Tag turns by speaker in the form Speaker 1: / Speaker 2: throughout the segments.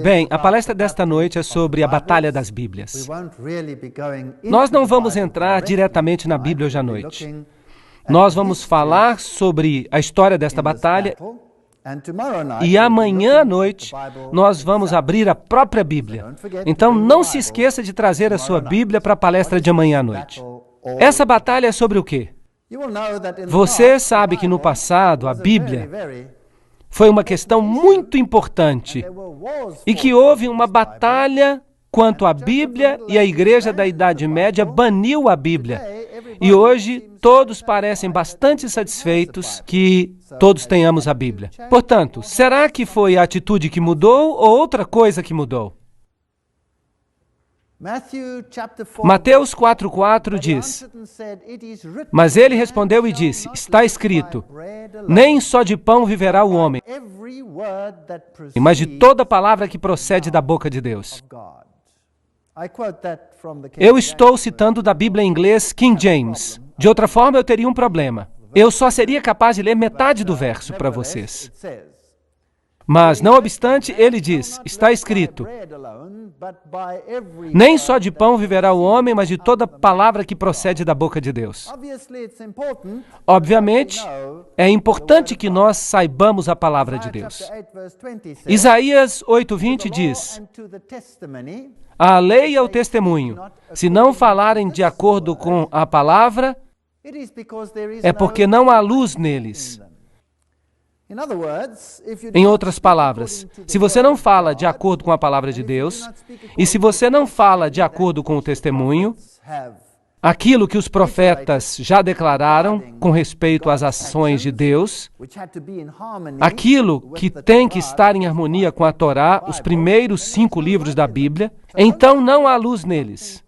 Speaker 1: Bem, a palestra desta noite é sobre a Batalha das Bíblias. Nós não vamos entrar diretamente na Bíblia hoje à noite. Nós vamos falar sobre a história desta batalha e amanhã à noite nós vamos abrir a própria Bíblia. Então não se esqueça de trazer a sua Bíblia para a palestra de amanhã à noite. Essa batalha é sobre o quê? Você sabe que no passado a Bíblia foi uma questão muito importante e que houve uma batalha quanto à Bíblia e a igreja da Idade Média baniu a Bíblia. E hoje todos parecem bastante satisfeitos que todos tenhamos a Bíblia. Portanto, será que foi a atitude que mudou ou outra coisa que mudou? Mateus 4,4 diz: Mas ele respondeu e disse, está escrito, nem só de pão viverá o homem, mas de toda palavra que procede da boca de Deus. Eu estou citando da Bíblia em inglês King James. De outra forma, eu teria um problema. Eu só seria capaz de ler metade do verso para vocês. Mas, não obstante, ele diz, está escrito, nem só de pão viverá o homem, mas de toda palavra que procede da boca de Deus. Obviamente, é importante que nós saibamos a palavra de Deus. Isaías 8:20 diz, a lei e o testemunho, se não falarem de acordo com a palavra, é porque não há luz neles. Em outras palavras, se você não fala de acordo com a palavra de Deus, e se você não fala de acordo com o testemunho, aquilo que os profetas já declararam com respeito às ações de Deus, aquilo que tem que estar em harmonia com a Torá, os primeiros 5 livros da Bíblia, então não há luz neles.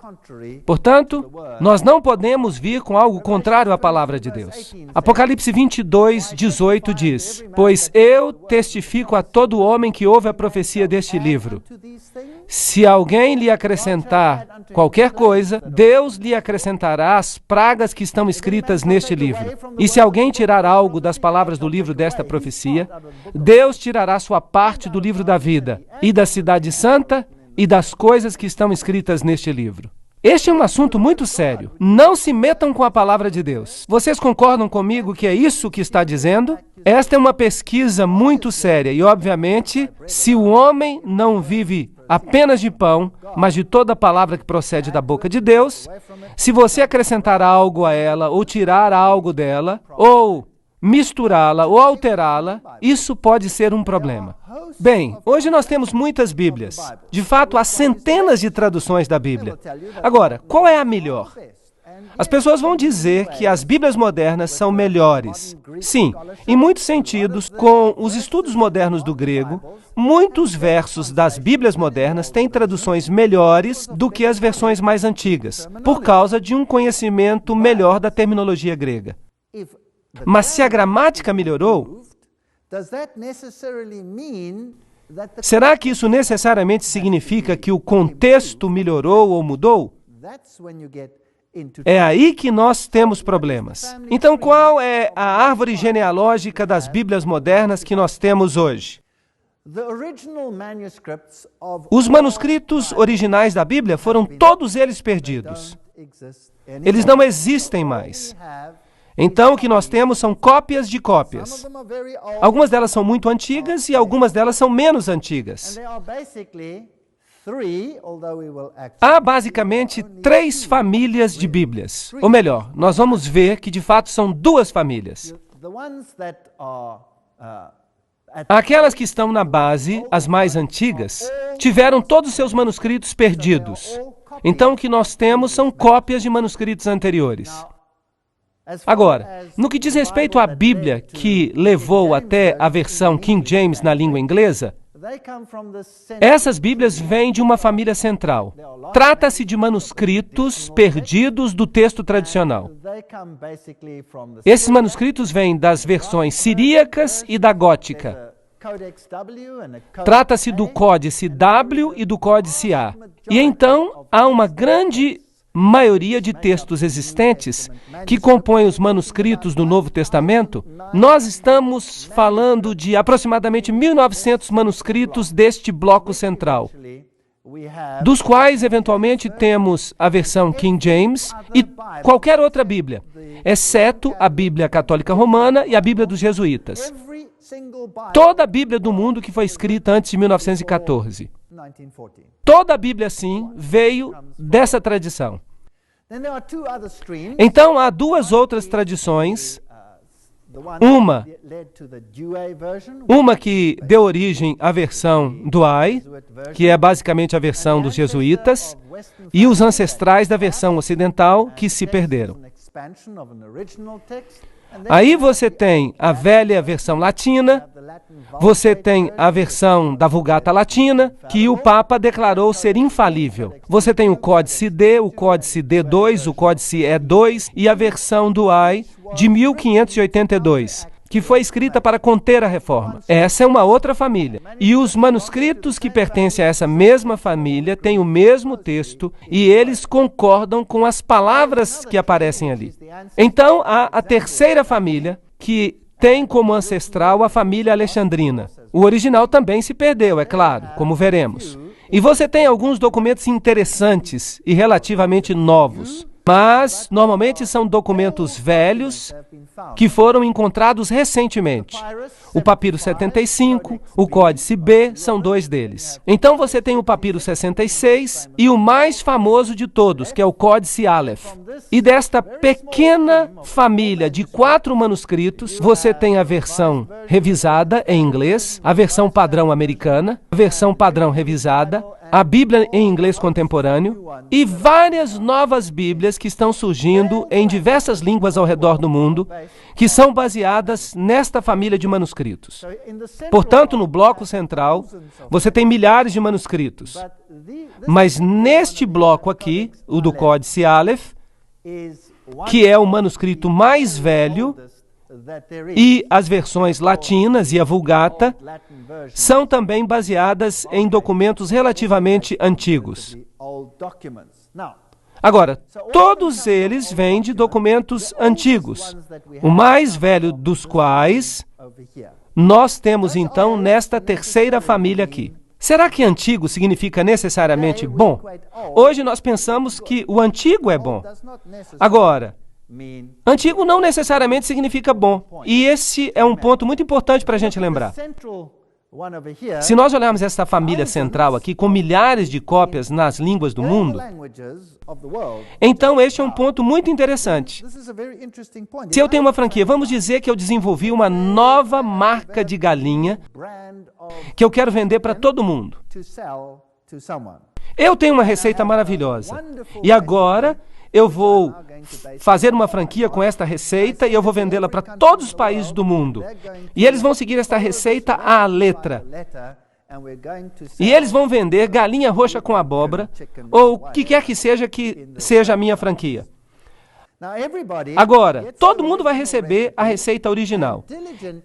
Speaker 1: Portanto, nós não podemos vir com algo contrário à palavra de Deus. Apocalipse 22:18 diz, pois eu testifico a todo homem que ouve a profecia deste livro. Se alguém lhe acrescentar qualquer coisa, Deus lhe acrescentará as pragas que estão escritas neste livro. E se alguém tirar algo das palavras do livro desta profecia, Deus tirará sua parte do livro da vida, e da cidade santa, e das coisas que estão escritas neste livro. Este é um assunto muito sério. Não se metam com a palavra de Deus. Vocês concordam comigo que é isso que está dizendo? Esta é uma pesquisa muito séria e, obviamente, se o homem não vive apenas de pão, mas de toda a palavra que procede da boca de Deus, se você acrescentar algo a ela, ou tirar algo dela, ou misturá-la, ou alterá-la, isso pode ser um problema. Bem, hoje nós temos muitas Bíblias. De fato, há centenas de traduções da Bíblia. Agora, qual é a melhor? As pessoas vão dizer que as Bíblias modernas são melhores. Sim, em muitos sentidos, com os estudos modernos do grego, muitos versos das Bíblias modernas têm traduções melhores do que as versões mais antigas, por causa de um conhecimento melhor da terminologia grega. Mas se a gramática melhorou, será que isso necessariamente significa que o contexto melhorou ou mudou? É aí que nós temos problemas. Então, qual é a árvore genealógica das Bíblias modernas que nós temos hoje? Os manuscritos originais da Bíblia foram todos eles perdidos. Eles não existem mais. Então, o que nós temos são cópias de cópias. Algumas delas são muito antigas e algumas delas são menos antigas. Há basicamente 3 famílias de Bíblias. Ou melhor, nós vamos ver que de fato são 2 famílias. Aquelas que estão na base, as mais antigas, tiveram todos os seus manuscritos perdidos. Então, o que nós temos são cópias de manuscritos anteriores. Agora, no que diz respeito à Bíblia que levou até a versão King James na língua inglesa, essas Bíblias vêm de uma família central. Trata-se de manuscritos perdidos do texto tradicional. Esses manuscritos vêm das versões siríacas e da gótica. Trata-se do Códice W e do Códice A. E então há uma grande maioria de textos existentes que compõem os manuscritos do Novo Testamento, nós estamos falando de aproximadamente 1.900 manuscritos deste bloco central, dos quais, eventualmente, temos a versão King James e qualquer outra Bíblia, exceto a Bíblia Católica Romana e a Bíblia dos Jesuítas. Toda a Bíblia do mundo que foi escrita antes de 1914. Toda a Bíblia, sim, veio dessa tradição. Então, há duas outras tradições. Uma que deu origem à versão Douay, que é basicamente a versão dos jesuítas, e os ancestrais da versão ocidental que se perderam. Aí você tem a velha versão latina, você tem a versão da Vulgata Latina, que o Papa declarou ser infalível. Você tem o Códice D, o Códice D2, o Códice E2 e a versão Douay de 1582. Que foi escrita para conter a reforma. Essa é uma outra família. E os manuscritos que pertencem a essa mesma família têm o mesmo texto e eles concordam com as palavras que aparecem ali. Então, há a terceira família, que tem como ancestral a família alexandrina. O original também se perdeu, é claro, como veremos. E você tem alguns documentos interessantes e relativamente novos. Mas, normalmente, são documentos velhos que foram encontrados recentemente. O Papiro 75, o Códice B, são dois deles. Então, você tem o Papiro 66 e o mais famoso de todos, que é o Códice Aleph. E desta pequena família de 4 manuscritos, você tem a versão revisada em inglês, a versão padrão americana, a versão padrão revisada, a Bíblia em inglês contemporâneo e várias novas Bíblias que estão surgindo em diversas línguas ao redor do mundo, que são baseadas nesta família de manuscritos. Portanto, no bloco central, você tem milhares de manuscritos. Mas neste bloco aqui, o do Códice Aleph, que é o manuscrito mais velho, e as versões latinas e a Vulgata são também baseadas em documentos relativamente antigos. Agora, todos eles vêm de documentos antigos, o mais velho dos quais nós temos então nesta terceira família aqui. Será que antigo significa necessariamente bom? Hoje nós pensamos que o antigo é bom. Agora, antigo não necessariamente significa bom. E esse é um ponto muito importante para a gente lembrar. Se nós olharmos essa família central aqui, com milhares de cópias nas línguas do mundo, então este é um ponto muito interessante. Se eu tenho uma franquia, vamos dizer que eu desenvolvi uma nova marca de galinha que eu quero vender para todo mundo. Eu tenho uma receita maravilhosa. E agora eu vou fazer uma franquia com esta receita e eu vou vendê-la para todos os países do mundo. E eles vão seguir esta receita à letra. E eles vão vender galinha roxa com abóbora, ou o que quer que seja a minha franquia. Agora, todo mundo vai receber a receita original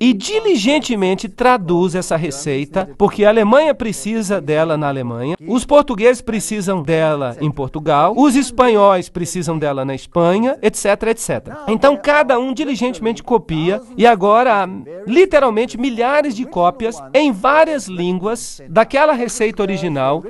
Speaker 1: e diligentemente traduz essa receita, porque a Alemanha precisa dela na Alemanha, os portugueses precisam dela em Portugal, os espanhóis precisam dela na Espanha, etc, etc. Então, cada um diligentemente copia e agora há literalmente milhares de cópias em várias línguas daquela receita original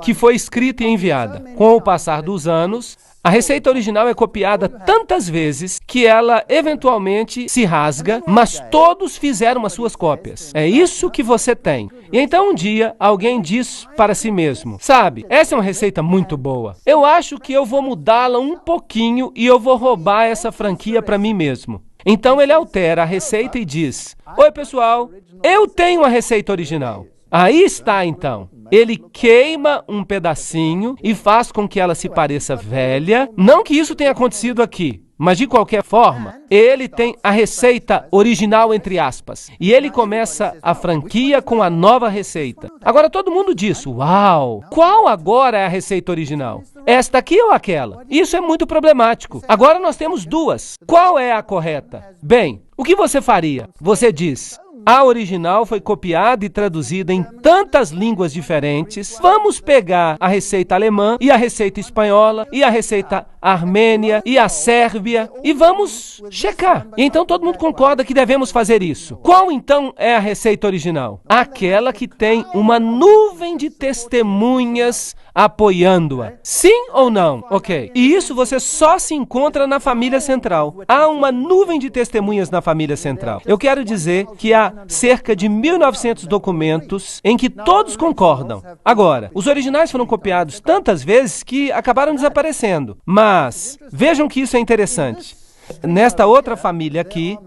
Speaker 1: que foi escrita e enviada. Com o passar dos anos, a receita original é copiada tantas vezes que ela eventualmente se rasga, mas todos fizeram as suas cópias. É isso que você tem. E então um dia alguém diz para si mesmo, sabe, essa é uma receita muito boa. Eu acho que eu vou mudá-la um pouquinho e eu vou roubar essa franquia para mim mesmo. Então ele altera a receita e diz, oi pessoal, eu tenho a receita original. Aí está então. Ele queima um pedacinho e faz com que ela se pareça velha. Não que isso tenha acontecido aqui, mas de qualquer forma, ele tem a receita original, entre aspas. E ele começa a franquia com a nova receita. Agora todo mundo diz, uau, qual agora é a receita original? Esta aqui ou aquela? Isso é muito problemático. Agora nós temos duas. Qual é a correta? Bem, o que você faria? Você diz, A original foi copiada e traduzida em tantas línguas diferentes. Vamos pegar a receita alemã e a receita espanhola e a receita armênia e a sérvia e vamos checar. E então todo mundo concorda que devemos fazer isso. Qual então é a receita original? Aquela que tem uma nuvem de testemunhas apoiando-a. Sim ou não? Ok. E isso você só se encontra na família central. Há uma nuvem de testemunhas na família central. Eu quero dizer que há cerca de 1.900 documentos em que todos concordam. Agora, os originais foram copiados tantas vezes que acabaram desaparecendo. Mas, vejam que isso é interessante. Nesta outra família aqui,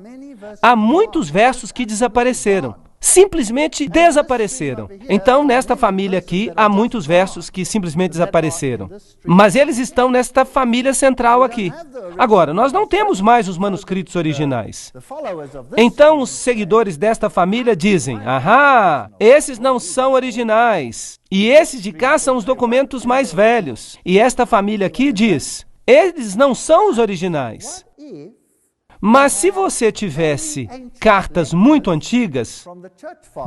Speaker 1: há muitos versos que desapareceram. Simplesmente desapareceram. Então, nesta família aqui, há muitos versos que simplesmente desapareceram. Mas eles estão nesta família central aqui. Agora, nós não temos mais os manuscritos originais. Então, os seguidores desta família dizem, ahá, esses não são originais. E esses de cá são os documentos mais velhos. E esta família aqui diz, eles não são os originais. Mas se você tivesse cartas muito antigas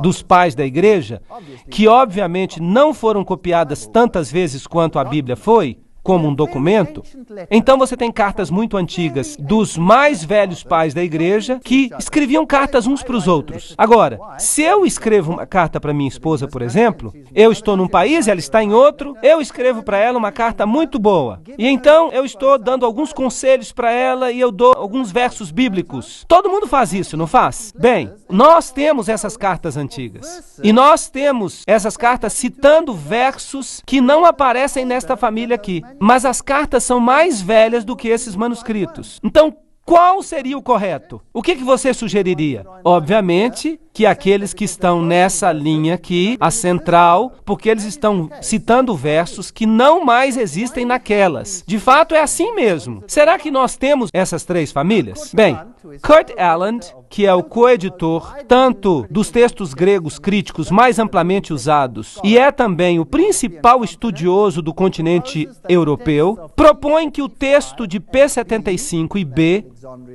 Speaker 1: dos pais da igreja, que obviamente não foram copiadas tantas vezes quanto a Bíblia foi, como um documento, então você tem cartas muito antigas dos mais velhos pais da igreja que escreviam cartas uns para os outros. Agora, se eu escrevo uma carta para minha esposa, por exemplo, eu estou num país, ela está em outro, eu escrevo para ela uma carta muito boa. E então eu estou dando alguns conselhos para ela e eu dou alguns versos bíblicos. Todo mundo faz isso, não faz? Bem, nós temos essas cartas antigas. E nós temos essas cartas citando versos que não aparecem nesta família aqui. Mas as cartas são mais velhas do que esses manuscritos. Então, qual seria o correto? O que você sugeriria? Obviamente que aqueles que estão nessa linha aqui, a central, porque eles estão citando versos que não mais existem naquelas. De fato, é assim mesmo. Será que nós temos essas três famílias? Bem, Kurt Aland, que é o coeditor tanto dos textos gregos críticos mais amplamente usados e é também o principal estudioso do continente europeu, propõe que o texto de P75 e B,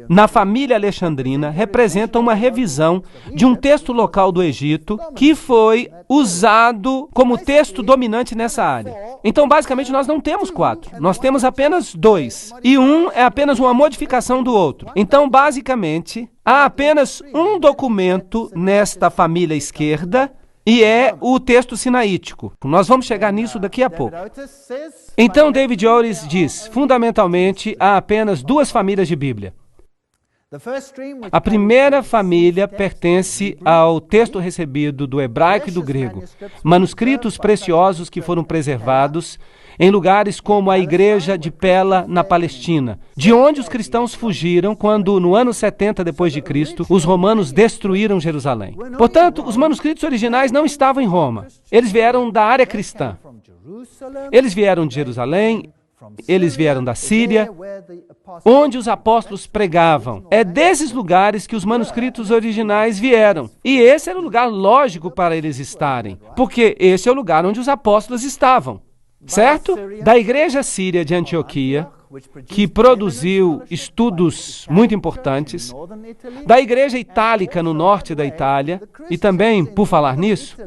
Speaker 1: na família alexandrina, representa uma revisão de um texto local do Egito que foi usado como texto dominante nessa área. Então, basicamente, nós não temos 4, nós temos apenas 2. E um é apenas uma modificação do outro. Então, basicamente, há apenas um documento nesta família esquerda e é o texto sinaítico. Nós vamos chegar nisso daqui a pouco. Então, David Oris diz, fundamentalmente, há apenas 2 famílias de Bíblia. A primeira família pertence ao texto recebido do hebraico e do grego, manuscritos preciosos que foram preservados em lugares como a igreja de Pela, na Palestina, de onde os cristãos fugiram quando, no ano 70 depois de Cristo, os romanos destruíram Jerusalém. Portanto, os manuscritos originais não estavam em Roma. Eles vieram da área cristã. Eles vieram de Jerusalém, eles vieram da Síria, onde os apóstolos pregavam. É desses lugares que os manuscritos originais vieram. E esse era o lugar lógico para eles estarem, porque esse é o lugar onde os apóstolos estavam. Certo? Da igreja síria de Antioquia, que produziu estudos muito importantes, da igreja itálica no norte da Itália, e também, por falar nisso,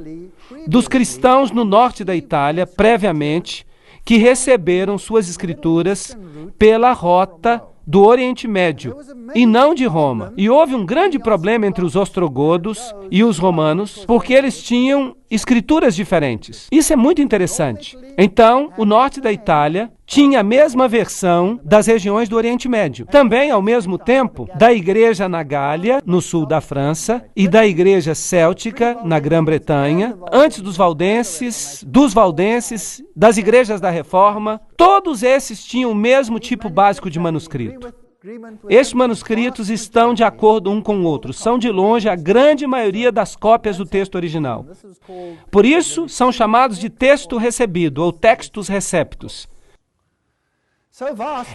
Speaker 1: dos cristãos no norte da Itália, previamente, que receberam suas escrituras pela rota do Oriente Médio, e não de Roma. E houve um grande problema entre os ostrogodos e os romanos, porque eles tinham escrituras diferentes. Isso é muito interessante. Então, o norte da Itália tinha a mesma versão das regiões do Oriente Médio. Também, ao mesmo tempo, da igreja na Gália, no sul da França, e da igreja céltica, na Grã-Bretanha, antes dos valdenses, das igrejas da Reforma, todos esses tinham o mesmo tipo básico de manuscrito. Estes manuscritos estão de acordo um com o outro. São de longe a grande maioria das cópias do texto original. Por isso, são chamados de texto recebido, ou textus receptus.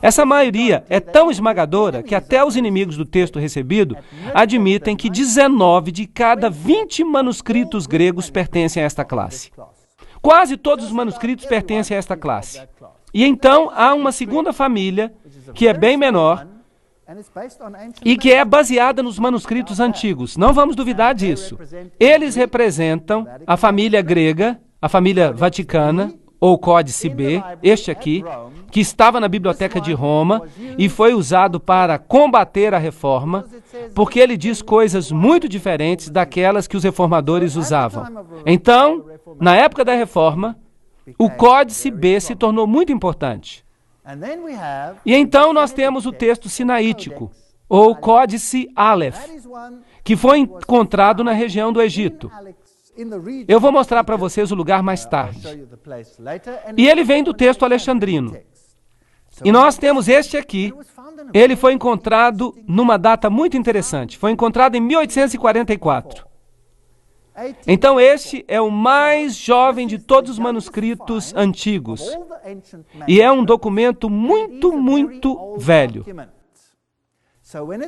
Speaker 1: Essa maioria é tão esmagadora que até os inimigos do texto recebido admitem que 19 de cada 20 manuscritos gregos pertencem a esta classe. Quase todos os manuscritos pertencem a esta classe. E então há uma segunda família, que é bem menor, e que é baseada nos manuscritos antigos. Não vamos duvidar disso. Eles representam a família grega, a família vaticana, ou Códice B, este aqui, que estava na Biblioteca de Roma e foi usado para combater a Reforma, porque ele diz coisas muito diferentes daquelas que os reformadores usavam. Então, na época da Reforma, o Códice B se tornou muito importante. E então nós temos o texto sinaítico, ou Códice Aleph, que foi encontrado na região do Egito. Eu vou mostrar para vocês o lugar mais tarde. E ele vem do texto alexandrino. E nós temos este aqui. Ele foi encontrado numa data muito interessante. Foi encontrado em 1844. Então este é o mais jovem de todos os manuscritos antigos. E é um documento muito, muito velho.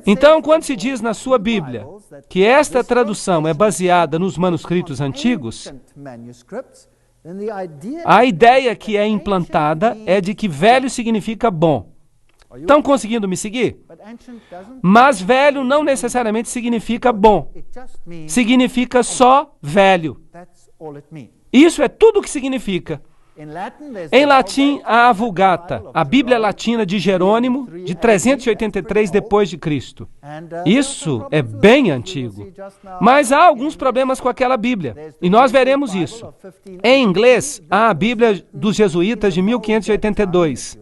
Speaker 1: Então, quando se diz na sua Bíblia que esta tradução é baseada nos manuscritos antigos, a ideia que é implantada é de que velho significa bom. Estão conseguindo me seguir? Mas velho não necessariamente significa bom. Significa só velho. Isso é tudo o que significa. Em latim, há a Vulgata, a Bíblia Latina de Jerônimo, de 383 depois de Cristo. Isso é bem antigo. Mas há alguns problemas com aquela Bíblia, e nós veremos isso. Em inglês, há a Bíblia dos Jesuítas de 1582,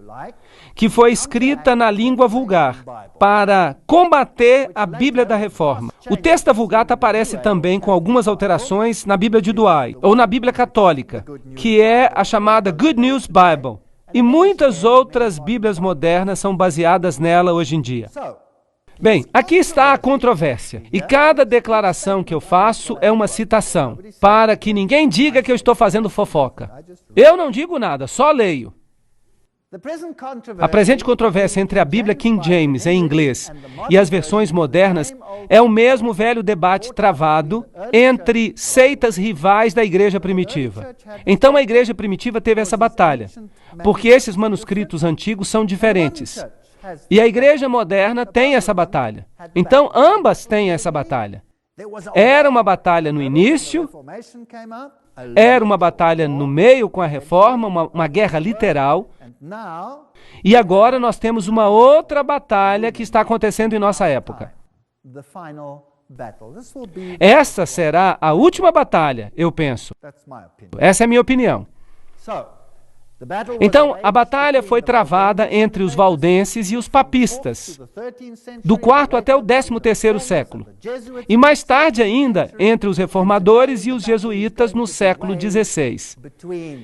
Speaker 1: que foi escrita na língua vulgar para combater a Bíblia da Reforma. O texto da Vulgata aparece também com algumas alterações na Bíblia de Douay, ou na Bíblia Católica, que é a chamada Good News Bible. E muitas outras Bíblias modernas são baseadas nela hoje em dia. Bem, aqui está a controvérsia, e cada declaração que eu faço é uma citação, para que ninguém diga que eu estou fazendo fofoca. Eu não digo nada, só leio. A presente controvérsia entre a Bíblia King James em inglês e as versões modernas é o mesmo velho debate travado entre seitas rivais da igreja primitiva. Então a igreja primitiva teve essa batalha, porque esses manuscritos antigos são diferentes. E a igreja moderna tem essa batalha. Então ambas têm essa batalha. Era uma batalha no início, era uma batalha no meio com a Reforma, uma guerra literal. E agora nós temos uma outra batalha que está acontecendo em nossa época. Essa será a última batalha, eu penso. Essa é a minha opinião. Então, a batalha foi travada entre os valdenses e os papistas, do 4º até o 13º século, e mais tarde ainda, entre os reformadores e os jesuítas no século XVI.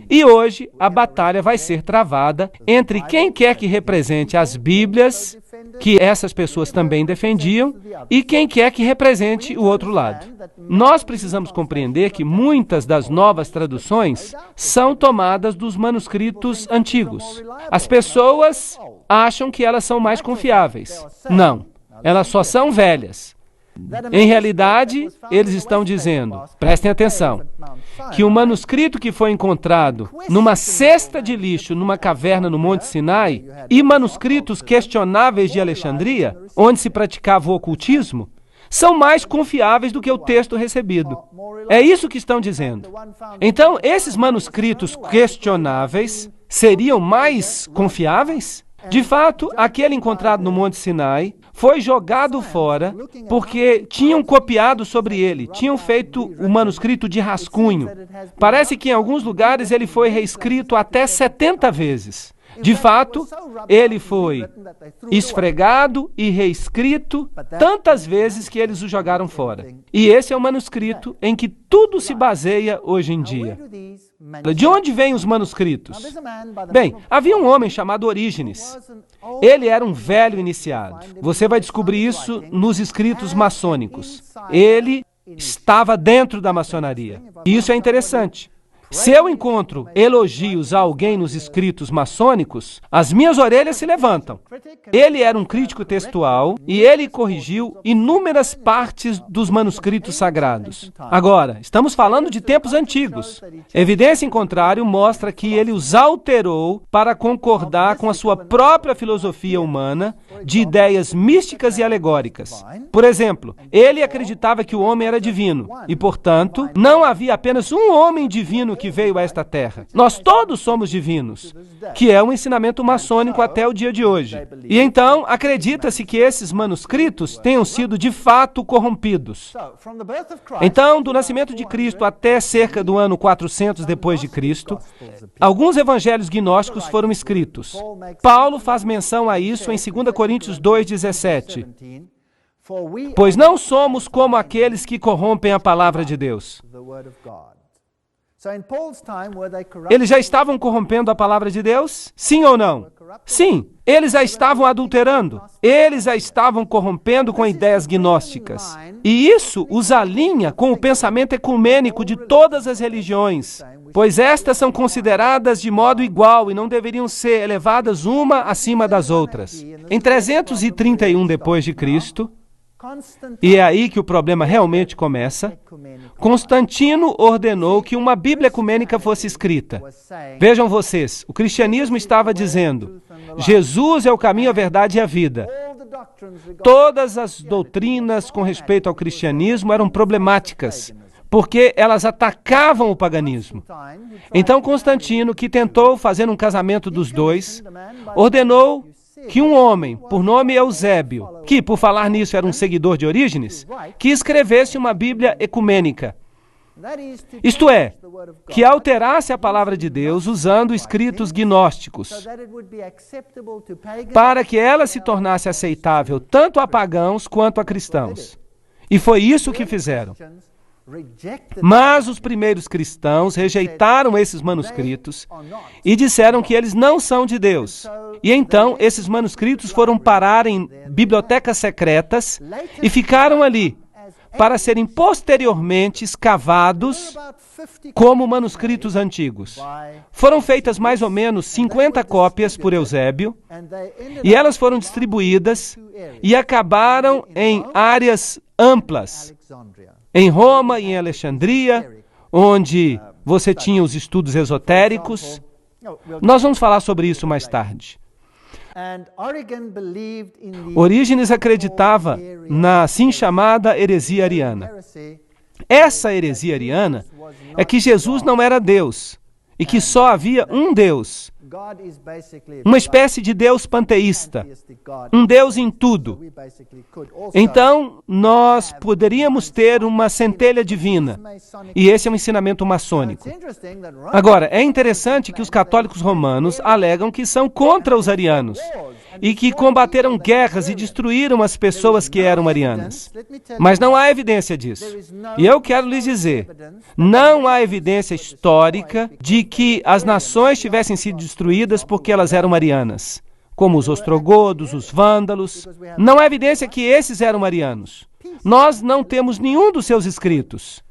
Speaker 1: E hoje, a batalha vai ser travada entre quem quer que represente as Bíblias, que essas pessoas também defendiam, e quem quer que represente o outro lado. Nós precisamos compreender que muitas das novas traduções são tomadas dos manuscritos antigos. As pessoas acham que elas são mais confiáveis. Não, elas só são velhas. Em realidade, eles estão dizendo, prestem atenção, que o manuscrito que foi encontrado numa cesta de lixo numa caverna no Monte Sinai e manuscritos questionáveis de Alexandria, onde se praticava o ocultismo, são mais confiáveis do que o texto recebido. É isso que estão dizendo. Então, esses manuscritos questionáveis seriam mais confiáveis? De fato, aquele encontrado no Monte Sinai foi jogado fora porque tinham copiado sobre ele, tinham feito o manuscrito de rascunho. Parece que em alguns lugares ele foi reescrito até 70 vezes. De fato, ele foi esfregado e reescrito tantas vezes que eles o jogaram fora. E esse é o manuscrito em que tudo se baseia hoje em dia. De onde vêm os manuscritos? Bem, havia um homem chamado Orígenes. Ele era um velho iniciado. Você vai descobrir isso nos escritos maçônicos. Ele estava dentro da maçonaria. E isso é interessante. Se eu encontro elogios a alguém nos escritos maçônicos, as minhas orelhas se levantam. Ele era um crítico textual e ele corrigiu inúmeras partes dos manuscritos sagrados. Agora, estamos falando de tempos antigos. Evidência em contrário mostra que ele os alterou para concordar com a sua própria filosofia humana de ideias místicas e alegóricas. Por exemplo, ele acreditava que o homem era divino e, portanto, não havia apenas um homem divino que veio a esta terra. Nós todos somos divinos, que é um ensinamento maçônico até o dia de hoje. E então, acredita-se que esses manuscritos tenham sido de fato corrompidos. Então, do nascimento de Cristo até cerca do ano 400 depois de Cristo, alguns evangelhos gnósticos foram escritos. Paulo faz menção a isso em 2 Coríntios 2,17. Pois não somos como aqueles que corrompem a palavra de Deus. Eles já estavam corrompendo a palavra de Deus? Sim ou não? Sim. Eles a estavam adulterando. Eles a estavam corrompendo com ideias gnósticas. E isso os alinha com o pensamento ecumênico de todas as religiões, pois estas são consideradas de modo igual e não deveriam ser elevadas uma acima das outras. Em 331 depois de Cristo, e é aí que o problema realmente começa, Constantino ordenou que uma Bíblia ecumênica fosse escrita. Vejam vocês, o cristianismo estava dizendo: Jesus é o caminho, a verdade e a vida. Todas as doutrinas com respeito ao cristianismo eram problemáticas, porque elas atacavam o paganismo. Então Constantino, que tentou fazer um casamento dos dois, ordenou que um homem, por nome Eusébio, que, por falar nisso, era um seguidor de Orígenes, que escrevesse uma Bíblia ecumênica. Isto é, que alterasse a palavra de Deus usando escritos gnósticos, para que ela se tornasse aceitável tanto a pagãos quanto a cristãos. E foi isso que fizeram. Mas os primeiros cristãos rejeitaram esses manuscritos e disseram que eles não são de Deus. E então esses manuscritos foram parar em bibliotecas secretas e ficaram ali para serem posteriormente escavados como manuscritos antigos. Foram feitas mais ou menos 50 cópias por Eusébio e elas foram distribuídas e acabaram em áreas amplas. Em Roma e em Alexandria, onde você tinha os estudos esotéricos. Nós vamos falar sobre isso mais tarde. Orígenes acreditava na assim chamada heresia ariana. Essa heresia ariana é que Jesus não era Deus e que só havia um Deus. Uma espécie de Deus panteísta, um Deus em tudo. Então, nós poderíamos ter uma centelha divina, e esse é um ensinamento maçônico. Agora, é interessante que os católicos romanos alegam que são contra os arianos, e que combateram guerras e destruíram as pessoas que eram arianas. Mas não há evidência disso. E eu quero lhes dizer, não há evidência histórica de que as nações tivessem sido destruídas porque elas eram arianas, como os ostrogodos, os vândalos. Não há evidência que esses eram arianos. Nós não temos nenhum dos seus escritos.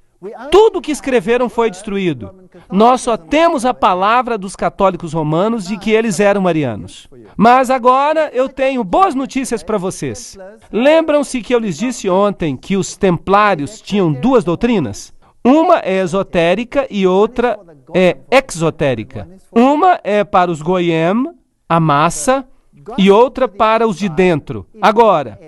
Speaker 1: Tudo o que escreveram foi destruído. Nós só temos a palavra dos católicos romanos de que eles eram arianos. Mas agora eu tenho boas notícias para vocês. Lembram-se que eu lhes disse ontem que os templários tinham duas doutrinas? Uma é esotérica e outra é exotérica. Uma é para os goyim, a massa, e outra para os de dentro. Agora,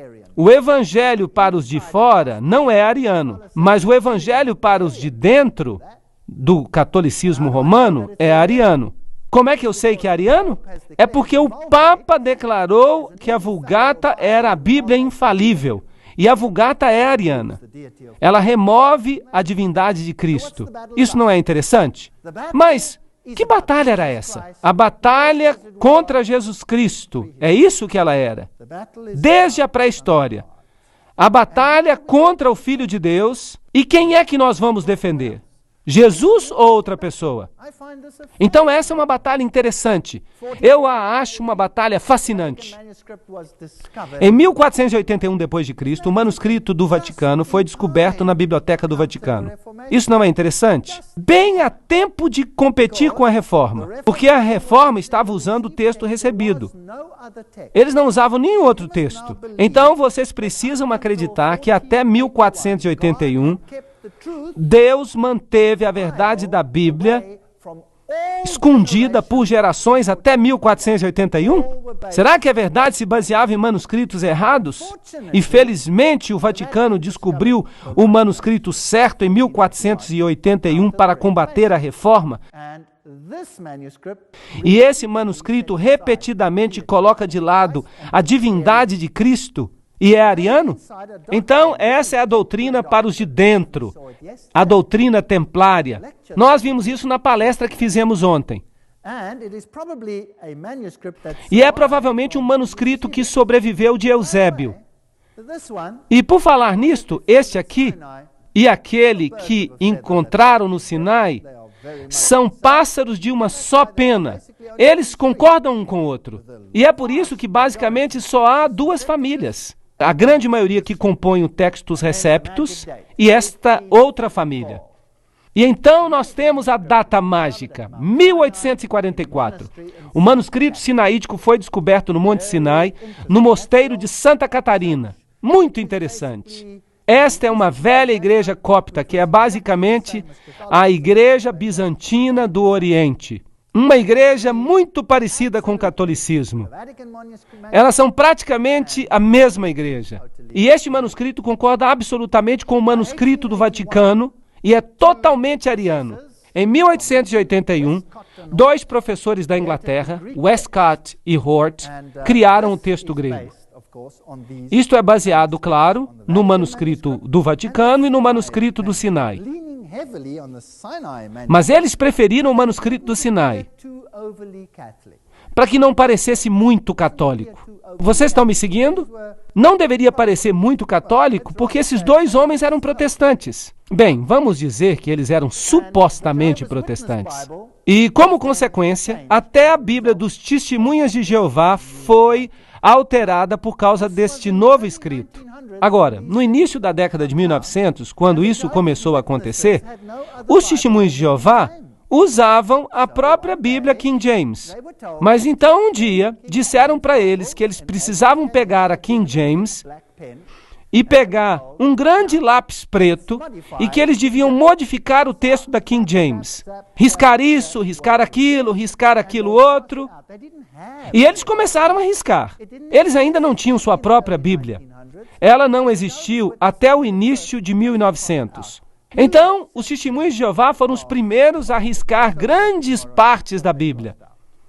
Speaker 1: o evangelho para os de fora não é ariano, mas o evangelho para os de dentro do catolicismo romano é ariano. Como é que eu sei que é ariano? É porque o Papa declarou que a Vulgata era a Bíblia infalível. E a Vulgata é ariana. Ela remove a divindade de Cristo. Isso não é interessante? Mas que batalha era essa? A batalha contra Jesus Cristo. É isso que ela era. Desde a pré-história. A batalha contra o Filho de Deus. E quem é que nós vamos defender? Jesus ou outra pessoa? Então essa é uma batalha interessante. Eu a acho uma batalha fascinante. Em 1481 d.C., o manuscrito do Vaticano foi descoberto na Biblioteca do Vaticano. Isso não é interessante? Bem a tempo de competir com a Reforma, porque a Reforma estava usando o texto recebido. Eles não usavam nenhum outro texto. Então vocês precisam acreditar que até 1481, Deus manteve a verdade da Bíblia escondida por gerações até 1481? Será que a verdade se baseava em manuscritos errados? E felizmente o Vaticano descobriu o manuscrito certo em 1481 para combater a Reforma. E esse manuscrito repetidamente coloca de lado a divindade de Cristo e é ariano? Então, essa é a doutrina para os de dentro, a doutrina templária. Nós vimos isso na palestra que fizemos ontem. E é provavelmente um manuscrito que sobreviveu de Eusébio. E por falar nisto, este aqui e aquele que encontraram no Sinai são pássaros de uma só pena. Eles concordam um com o outro. E é por isso que basicamente só há duas famílias. A grande maioria que compõe o Textus Receptus e esta outra família. E então nós temos a data mágica, 1844. O manuscrito sinaítico foi descoberto no Monte Sinai, no mosteiro de Santa Catarina. Muito interessante. Esta é uma velha igreja cópita, que é basicamente a igreja bizantina do Oriente. Uma igreja muito parecida com o catolicismo. Elas são praticamente a mesma igreja. E este manuscrito concorda absolutamente com o manuscrito do Vaticano e é totalmente ariano. Em 1881, dois professores da Inglaterra, Westcott e Hort, criaram o texto grego. Isto é baseado, claro, no manuscrito do Vaticano e no manuscrito do Sinai. Mas eles preferiram o manuscrito do Sinai, para que não parecesse muito católico. Vocês estão me seguindo? Não deveria parecer muito católico, porque esses dois homens eram protestantes. Bem, vamos dizer que eles eram supostamente protestantes. E, como consequência, até a Bíblia dos Testemunhas de Jeová foi alterada por causa deste novo escrito. Agora, no início da década de 1900, quando isso começou a acontecer, os Testemunhos de Jeová usavam a própria Bíblia King James. Mas então um dia disseram para eles que eles precisavam pegar a King James e pegar um grande lápis preto e que eles deviam modificar o texto da King James. Riscar isso, riscar aquilo outro. E eles começaram a riscar. Eles ainda não tinham sua própria Bíblia. Ela não existiu até o início de 1900. Então, os Testemunhos de Jeová foram os primeiros a riscar grandes partes da Bíblia.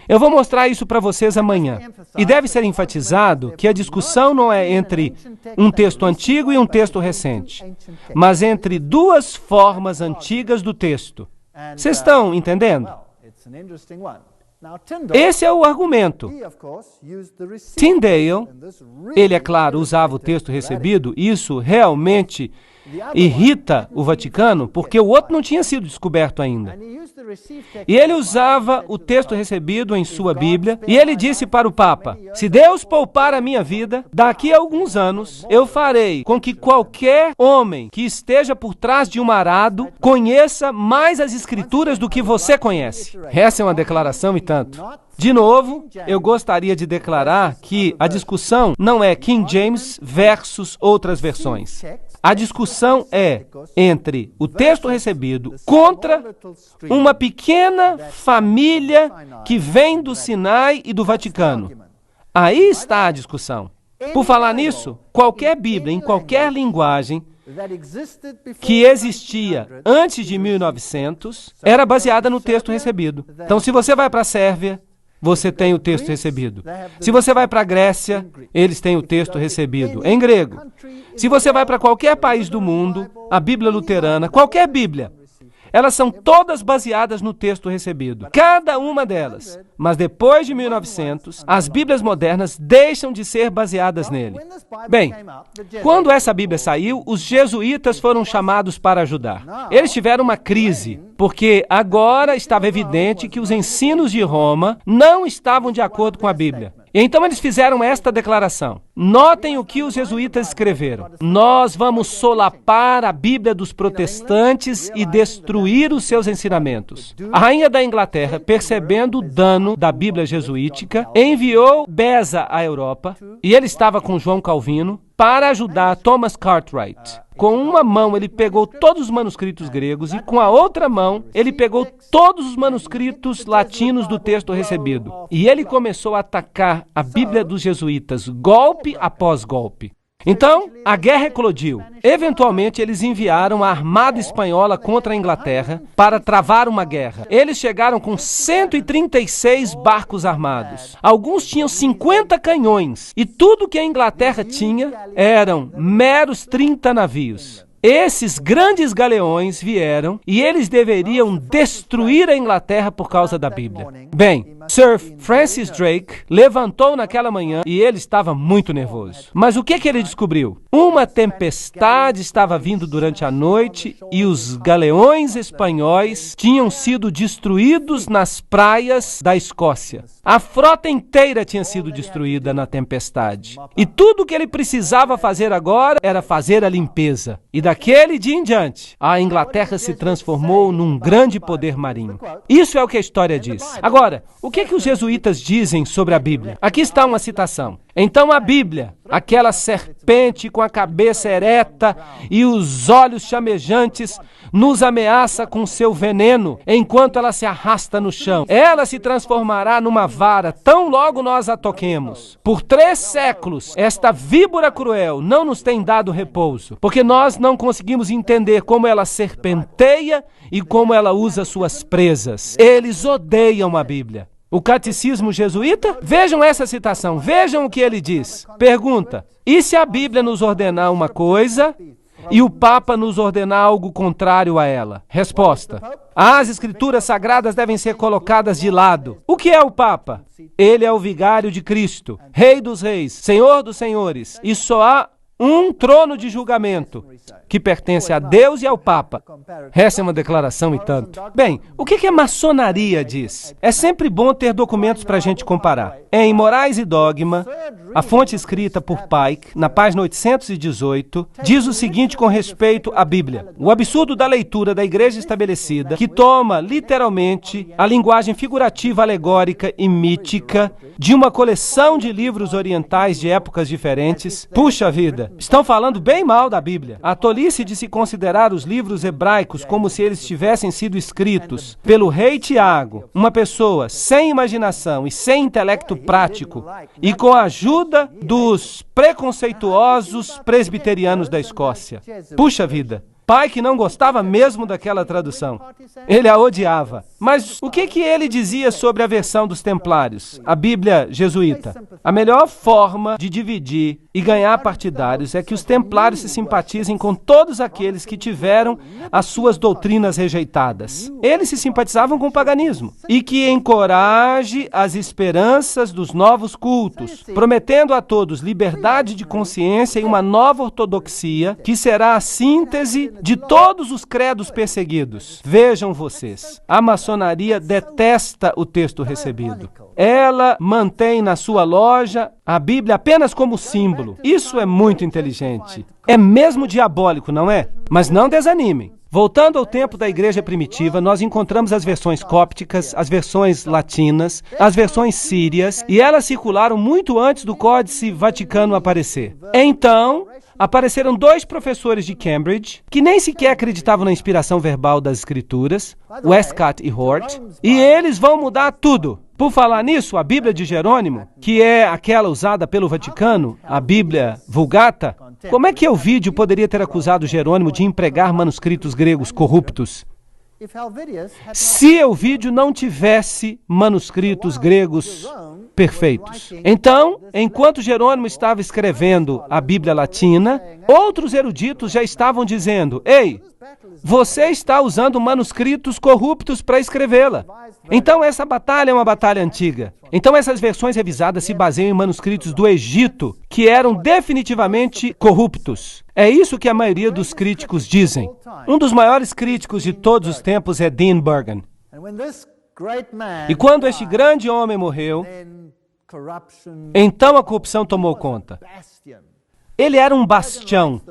Speaker 1: Eu vou mostrar isso para vocês amanhã. E deve ser enfatizado que a discussão não é entre um texto antigo e um texto recente, mas entre duas formas antigas do texto. Vocês estão entendendo? Esse é o argumento. Tyndale, ele, é claro, usava o texto recebido. Isso realmente irrita o Vaticano, porque o outro não tinha sido descoberto ainda. E ele usava o texto recebido em sua Bíblia, e ele disse para o Papa: se Deus poupar a minha vida, daqui a alguns anos, eu farei com que qualquer homem que esteja por trás de um arado conheça mais as Escrituras do que você conhece. Essa é uma declaração e tanto. De novo, eu gostaria de declarar que a discussão não é King James versus outras versões. A discussão é entre o texto recebido contra uma pequena família que vem do Sinai e do Vaticano. Aí está a discussão. Por falar nisso, qualquer Bíblia, em qualquer linguagem, que existia antes de 1900, era baseada no texto recebido. Então, se você vai para a Sérvia, você tem o texto recebido. Se você vai para a Grécia, eles têm o texto recebido em grego. Se você vai para qualquer país do mundo, a Bíblia luterana, qualquer Bíblia, Elas são todas baseadas no texto recebido. Cada uma delas. Mas depois de 1900, as Bíblias modernas deixam de ser baseadas nele. Bem, quando essa Bíblia saiu, os jesuítas foram chamados para ajudar. Eles tiveram uma crise, porque agora estava evidente que os ensinos de Roma não estavam de acordo com a Bíblia. Então eles fizeram esta declaração. Notem o que os jesuítas escreveram. Nós vamos solapar a Bíblia dos protestantes e destruir os seus ensinamentos. A rainha da Inglaterra, percebendo o dano da Bíblia jesuítica, enviou Beza à Europa, e ele estava com João Calvino, para ajudar Thomas Cartwright. Com uma mão ele pegou todos os manuscritos gregos e com a outra mão ele pegou todos os manuscritos latinos do texto recebido. E ele começou a atacar a Bíblia dos jesuítas, golpe após golpe. Então, a guerra eclodiu. Eventualmente, eles enviaram a armada espanhola contra a Inglaterra para travar uma guerra. Eles chegaram com 136 barcos armados. Alguns tinham 50 canhões. E tudo que a Inglaterra tinha eram meros 30 navios. Esses grandes galeões vieram e eles deveriam destruir a Inglaterra por causa da Bíblia. Bem, Sir Francis Drake levantou naquela manhã e ele estava muito nervoso. Mas o que ele descobriu? Uma tempestade estava vindo durante a noite e os galeões espanhóis tinham sido destruídos nas praias da Escócia. A frota inteira tinha sido destruída na tempestade. E tudo o que ele precisava fazer agora era fazer a limpeza. E daquele dia em diante, a Inglaterra se transformou num grande poder marinho. Isso é o que a história diz. Agora, o que os jesuítas dizem sobre a Bíblia? Aqui está uma citação. Então a Bíblia, aquela serpente com a cabeça ereta e os olhos chamejantes, nos ameaça com seu veneno enquanto ela se arrasta no chão. Ela se transformará numa vara tão logo nós a toquemos. Por 3 séculos, esta víbora cruel não nos tem dado repouso, porque nós não conseguimos entender como ela serpenteia e como ela usa suas presas. Eles odeiam a Bíblia. O catecismo jesuíta? Vejam essa citação, vejam o que ele diz. Pergunta: e se a Bíblia nos ordenar uma coisa e o Papa nos ordenar algo contrário a ela? Resposta: as Escrituras Sagradas devem ser colocadas de lado. O que é o Papa? Ele é o vigário de Cristo, Rei dos Reis, Senhor dos Senhores, e só há um trono de julgamento que pertence a Deus e ao Papa. Essa é uma declaração e tanto. Bem, o que a maçonaria diz? É sempre bom ter documentos para a gente comparar. Em Morais e Dogma, a fonte escrita por Pike, na página 818, diz o seguinte com respeito à Bíblia. O absurdo da leitura da igreja estabelecida, que toma literalmente a linguagem figurativa, alegórica e mítica de uma coleção de livros orientais de épocas diferentes. Puxa vida, estão falando bem mal da Bíblia. A tolice de se considerar os livros hebraicos como se eles tivessem sido escritos pelo rei Tiago, uma pessoa sem imaginação e sem intelecto prático, e com a ajuda dos preconceituosos presbiterianos da Escócia. Puxa vida! Pike não gostava mesmo daquela tradução. Ele a odiava. Mas o que ele dizia sobre a versão dos Templários, a Bíblia jesuíta? A melhor forma de dividir e ganhar partidários é que os Templários se simpatizem com todos aqueles que tiveram as suas doutrinas rejeitadas. Eles se simpatizavam com o paganismo. E que encoraje as esperanças dos novos cultos, prometendo a todos liberdade de consciência e uma nova ortodoxia, que será a síntese de todos os credos perseguidos. Vejam vocês, a maçonaria detesta o texto recebido. Ela mantém na sua loja a Bíblia apenas como símbolo. Isso é muito inteligente. É mesmo diabólico, não é? Mas não desanimem. Voltando ao tempo da igreja primitiva, nós encontramos as versões cópticas, as versões latinas, as versões sírias, e elas circularam muito antes do Códice Vaticano aparecer. Então, apareceram 2 professores de Cambridge, que nem sequer acreditavam na inspiração verbal das Escrituras, Westcott e Hort, e eles vão mudar tudo. Por falar nisso, a Bíblia de Jerônimo, que é aquela usada pelo Vaticano, a Bíblia Vulgata, como é que Elvídio poderia ter acusado Jerônimo de empregar manuscritos gregos corruptos? Se Elvídio não tivesse manuscritos gregos perfeitos. Então, enquanto Jerônimo estava escrevendo a Bíblia Latina, outros eruditos já estavam dizendo: ei, você está usando manuscritos corruptos para escrevê-la. Então, essa batalha é uma batalha antiga. Então, essas versões revisadas se baseiam em manuscritos do Egito, que eram definitivamente corruptos. É isso que a maioria dos críticos dizem. Um dos maiores críticos de todos os tempos é Dean Burgon. E quando este grande homem morreu, então a corrupção tomou conta. Ele era um bastião.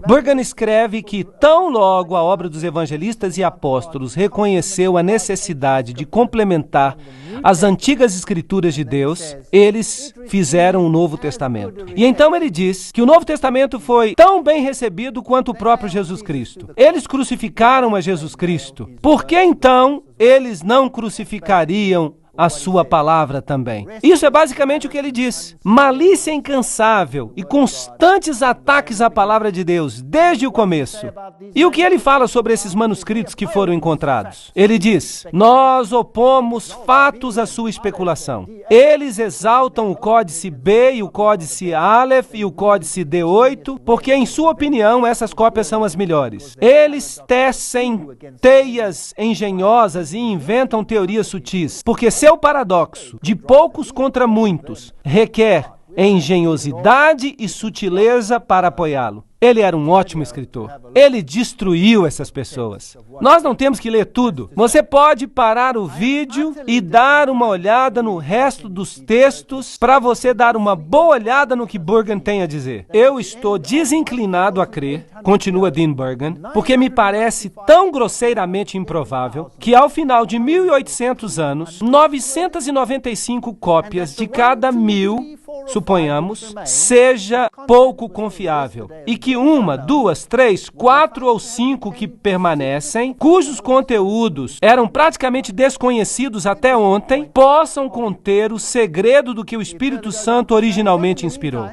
Speaker 1: Burgon escreve que tão logo a obra dos evangelistas e apóstolos reconheceu a necessidade de complementar as antigas escrituras de Deus, eles fizeram o Novo Testamento. E então ele diz que o Novo Testamento foi tão bem recebido quanto o próprio Jesus Cristo. Eles crucificaram a Jesus Cristo. Por que então eles não crucificariam a sua palavra também? Isso é basicamente o que ele diz. Malícia incansável e constantes ataques à palavra de Deus, desde o começo. E o que ele fala sobre esses manuscritos que foram encontrados? Ele diz: nós opomos fatos à sua especulação. Eles exaltam o Códice B e o Códice Aleph e o Códice D8, porque, em sua opinião, essas cópias são as melhores. Eles tecem teias engenhosas e inventam teorias sutis, porque seu paradoxo, de poucos contra muitos, requer engenhosidade e sutileza para apoiá-lo. Ele era um ótimo escritor. Ele destruiu essas pessoas. Nós não temos que ler tudo. Você pode parar o vídeo e dar uma olhada no resto dos textos para você dar uma boa olhada no que Burgon tem a dizer. Eu estou desinclinado a crer, continua Dean Burgon, porque me parece tão grosseiramente improvável que ao final de 1800 anos, 995 cópias de cada 1000, suponhamos, seja pouco confiável. E que 1, 2, 3, 4 ou 5 que permanecem, cujos conteúdos eram praticamente desconhecidos até ontem, possam conter o segredo do que o Espírito Santo originalmente inspirou.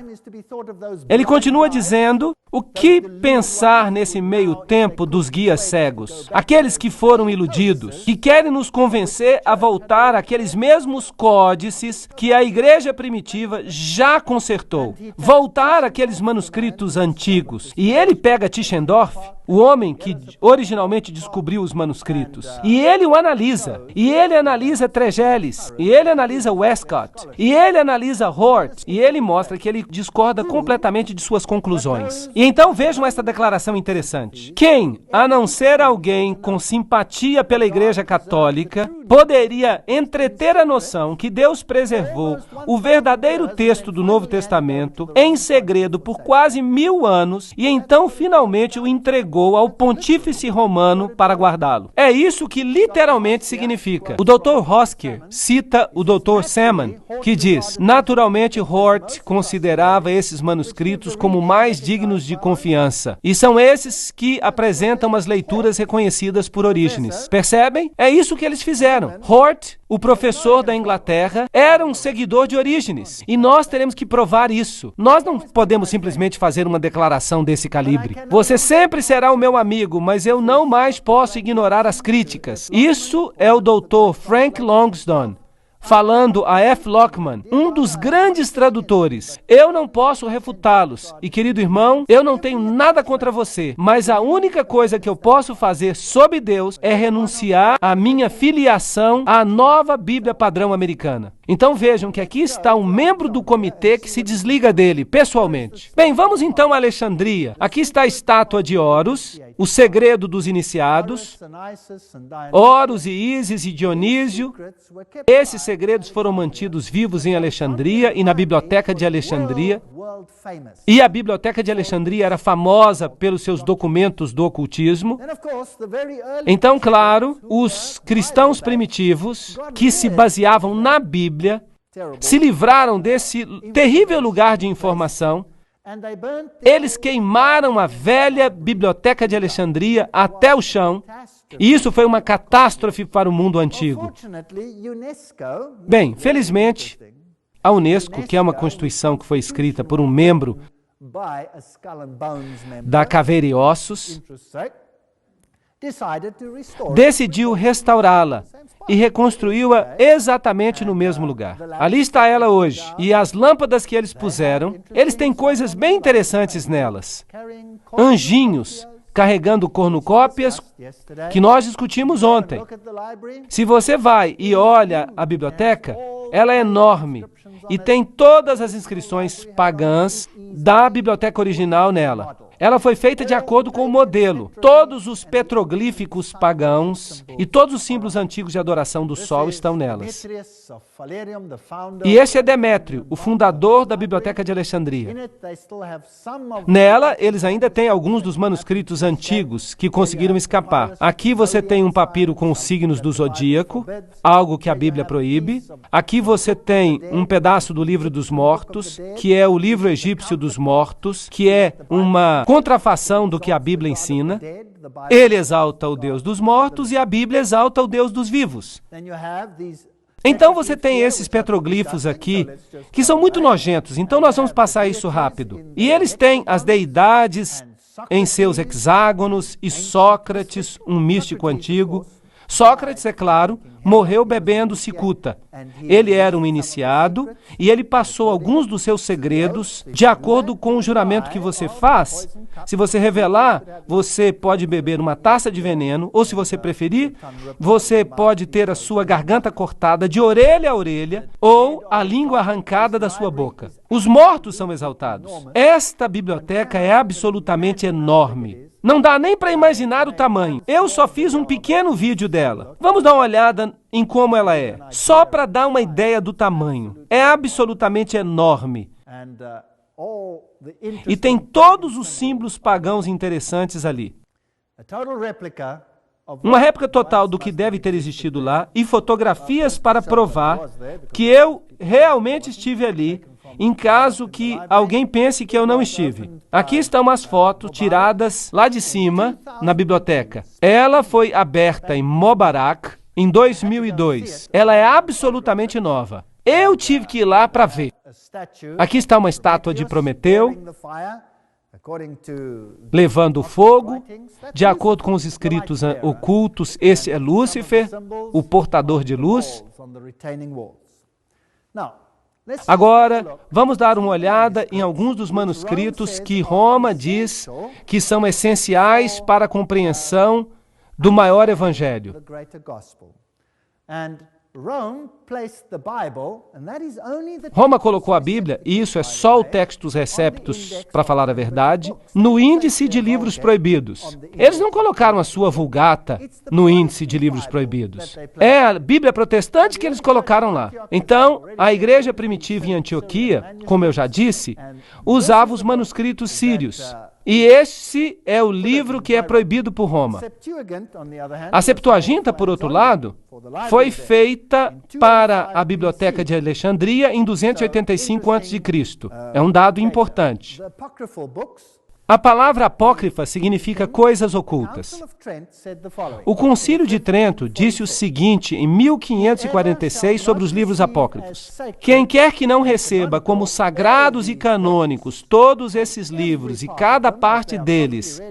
Speaker 1: Ele continua dizendo: o que pensar nesse meio tempo dos guias cegos? Aqueles que foram iludidos, que querem nos convencer a voltar àqueles mesmos códices que a igreja primitiva já consertou. Voltar àqueles manuscritos antigos. E ele pega Tischendorf, o homem que originalmente descobriu os manuscritos, e ele o analisa. E ele analisa Tregelles, e ele analisa Westcott, e ele analisa Hort, e ele mostra que ele discorda completamente de suas conclusões. E então vejam esta declaração interessante. Quem, a não ser alguém com simpatia pela Igreja Católica, poderia entreter a noção que Deus preservou o verdadeiro texto do Novo Testamento em segredo por quase 1000 anos e então finalmente o entregou ao pontífice romano para guardá-lo? É isso que literalmente significa. O Dr. Hosker cita o Dr. Salmon, que diz: naturalmente Hort considerava esses manuscritos como mais dignos de confiança, e são esses que apresentam as leituras reconhecidas por Orígenes. Percebem? É isso que eles fizeram. Hort, o professor da Inglaterra, era um seguidor de Orígenes, e nós teremos que provar isso. Nós não podemos simplesmente fazer uma declaração desse calibre. Você sempre será o meu amigo, mas eu não mais posso ignorar as críticas. Isso é o Dr. Frank Longsdon falando a F. Lockman, um dos grandes tradutores. Eu não posso refutá-los. E, querido irmão, eu não tenho nada contra você, mas a única coisa que eu posso fazer sob Deus é renunciar à minha filiação à nova Bíblia padrão americana. Então vejam que aqui está um membro do comitê que se desliga dele, pessoalmente. Bem, vamos então a Alexandria. Aqui está a estátua de Horus, o segredo dos iniciados. Horus e Ísis e Dionísio. Esses segredos foram mantidos vivos em Alexandria e na Biblioteca de Alexandria. E a Biblioteca de Alexandria era famosa pelos seus documentos do ocultismo. Então, claro, os cristãos primitivos, que se baseavam na Bíblia, se livraram desse terrível lugar de informação. Eles queimaram a velha Biblioteca de Alexandria até o chão, e isso foi uma catástrofe para o mundo antigo. Bem, felizmente, a Unesco, que é uma constituição que foi escrita por um membro da Caveira e Ossos, decidiu restaurá-la. e reconstruiu-a exatamente no mesmo lugar. Ali está ela hoje. E as lâmpadas que eles puseram, eles têm coisas bem interessantes nelas. Anjinhos carregando cornucópias que nós discutimos ontem. Se você vai e olha a biblioteca, ela é enorme e tem todas as inscrições pagãs da biblioteca original nela. Ela foi feita de acordo com o modelo. Todos os petroglíficos pagãos e todos os símbolos antigos de adoração do sol estão nelas. E esse é Demétrio, o fundador da Biblioteca de Alexandria. Nela, eles ainda têm alguns dos manuscritos antigos que conseguiram escapar. Aqui você tem um papiro com os signos do zodíaco, algo que a Bíblia proíbe. Aqui você tem um pedaço do livro dos mortos, que é o livro egípcio dos mortos, que é uma contrafação do que a Bíblia ensina. Ele exalta o Deus dos mortos e a Bíblia exalta o Deus dos vivos. Então você tem esses petroglifos aqui, que são muito nojentos, então nós vamos passar isso rápido. E eles têm as deidades em seus hexágonos e Sócrates, um místico antigo. Sócrates, é claro, morreu bebendo cicuta. Ele era um iniciado e ele passou alguns dos seus segredos de acordo com o juramento que você faz. Se você revelar, você pode beber uma taça de veneno, ou se você preferir, você pode ter a sua garganta cortada de orelha a orelha ou a língua arrancada da sua boca. Os mortos são exaltados. Esta biblioteca é absolutamente enorme. Não dá nem para imaginar o tamanho. Eu só fiz um pequeno vídeo dela. Vamos dar uma olhada em como ela é, só para dar uma ideia do tamanho. É absolutamente enorme. E tem todos os símbolos pagãos interessantes ali. Uma réplica total do que deve ter existido lá e fotografias para provar que eu realmente estive ali, em caso que alguém pense que eu não estive. Aqui estão as fotos tiradas lá de cima, na biblioteca. Ela foi aberta em Mubarak em 2002. Ela é absolutamente nova. Eu tive que ir lá para ver. Aqui está uma estátua de Prometeu, levando fogo. De acordo com os escritos ocultos, esse é Lúcifer, o portador de luz. Agora, vamos dar uma olhada em alguns dos manuscritos que Roma diz que são essenciais para a compreensão do maior evangelho. Roma colocou a Bíblia, e isso é só o Textus Receptus, para falar a verdade, no índice de livros proibidos. Eles não colocaram a sua Vulgata no índice de livros proibidos. É a Bíblia protestante que eles colocaram lá. Então, a igreja primitiva em Antioquia, como eu já disse, usava os manuscritos sírios. E esse é o livro que é proibido por Roma. A Septuaginta, por outro lado, foi feita para a Biblioteca de Alexandria em 285 a.C. É um dado importante. A palavra apócrifa significa coisas ocultas. O Concílio de Trento disse o seguinte em 1546 sobre os livros apócrifos: quem quer que não receba como sagrados e canônicos todos esses livros e cada parte deles,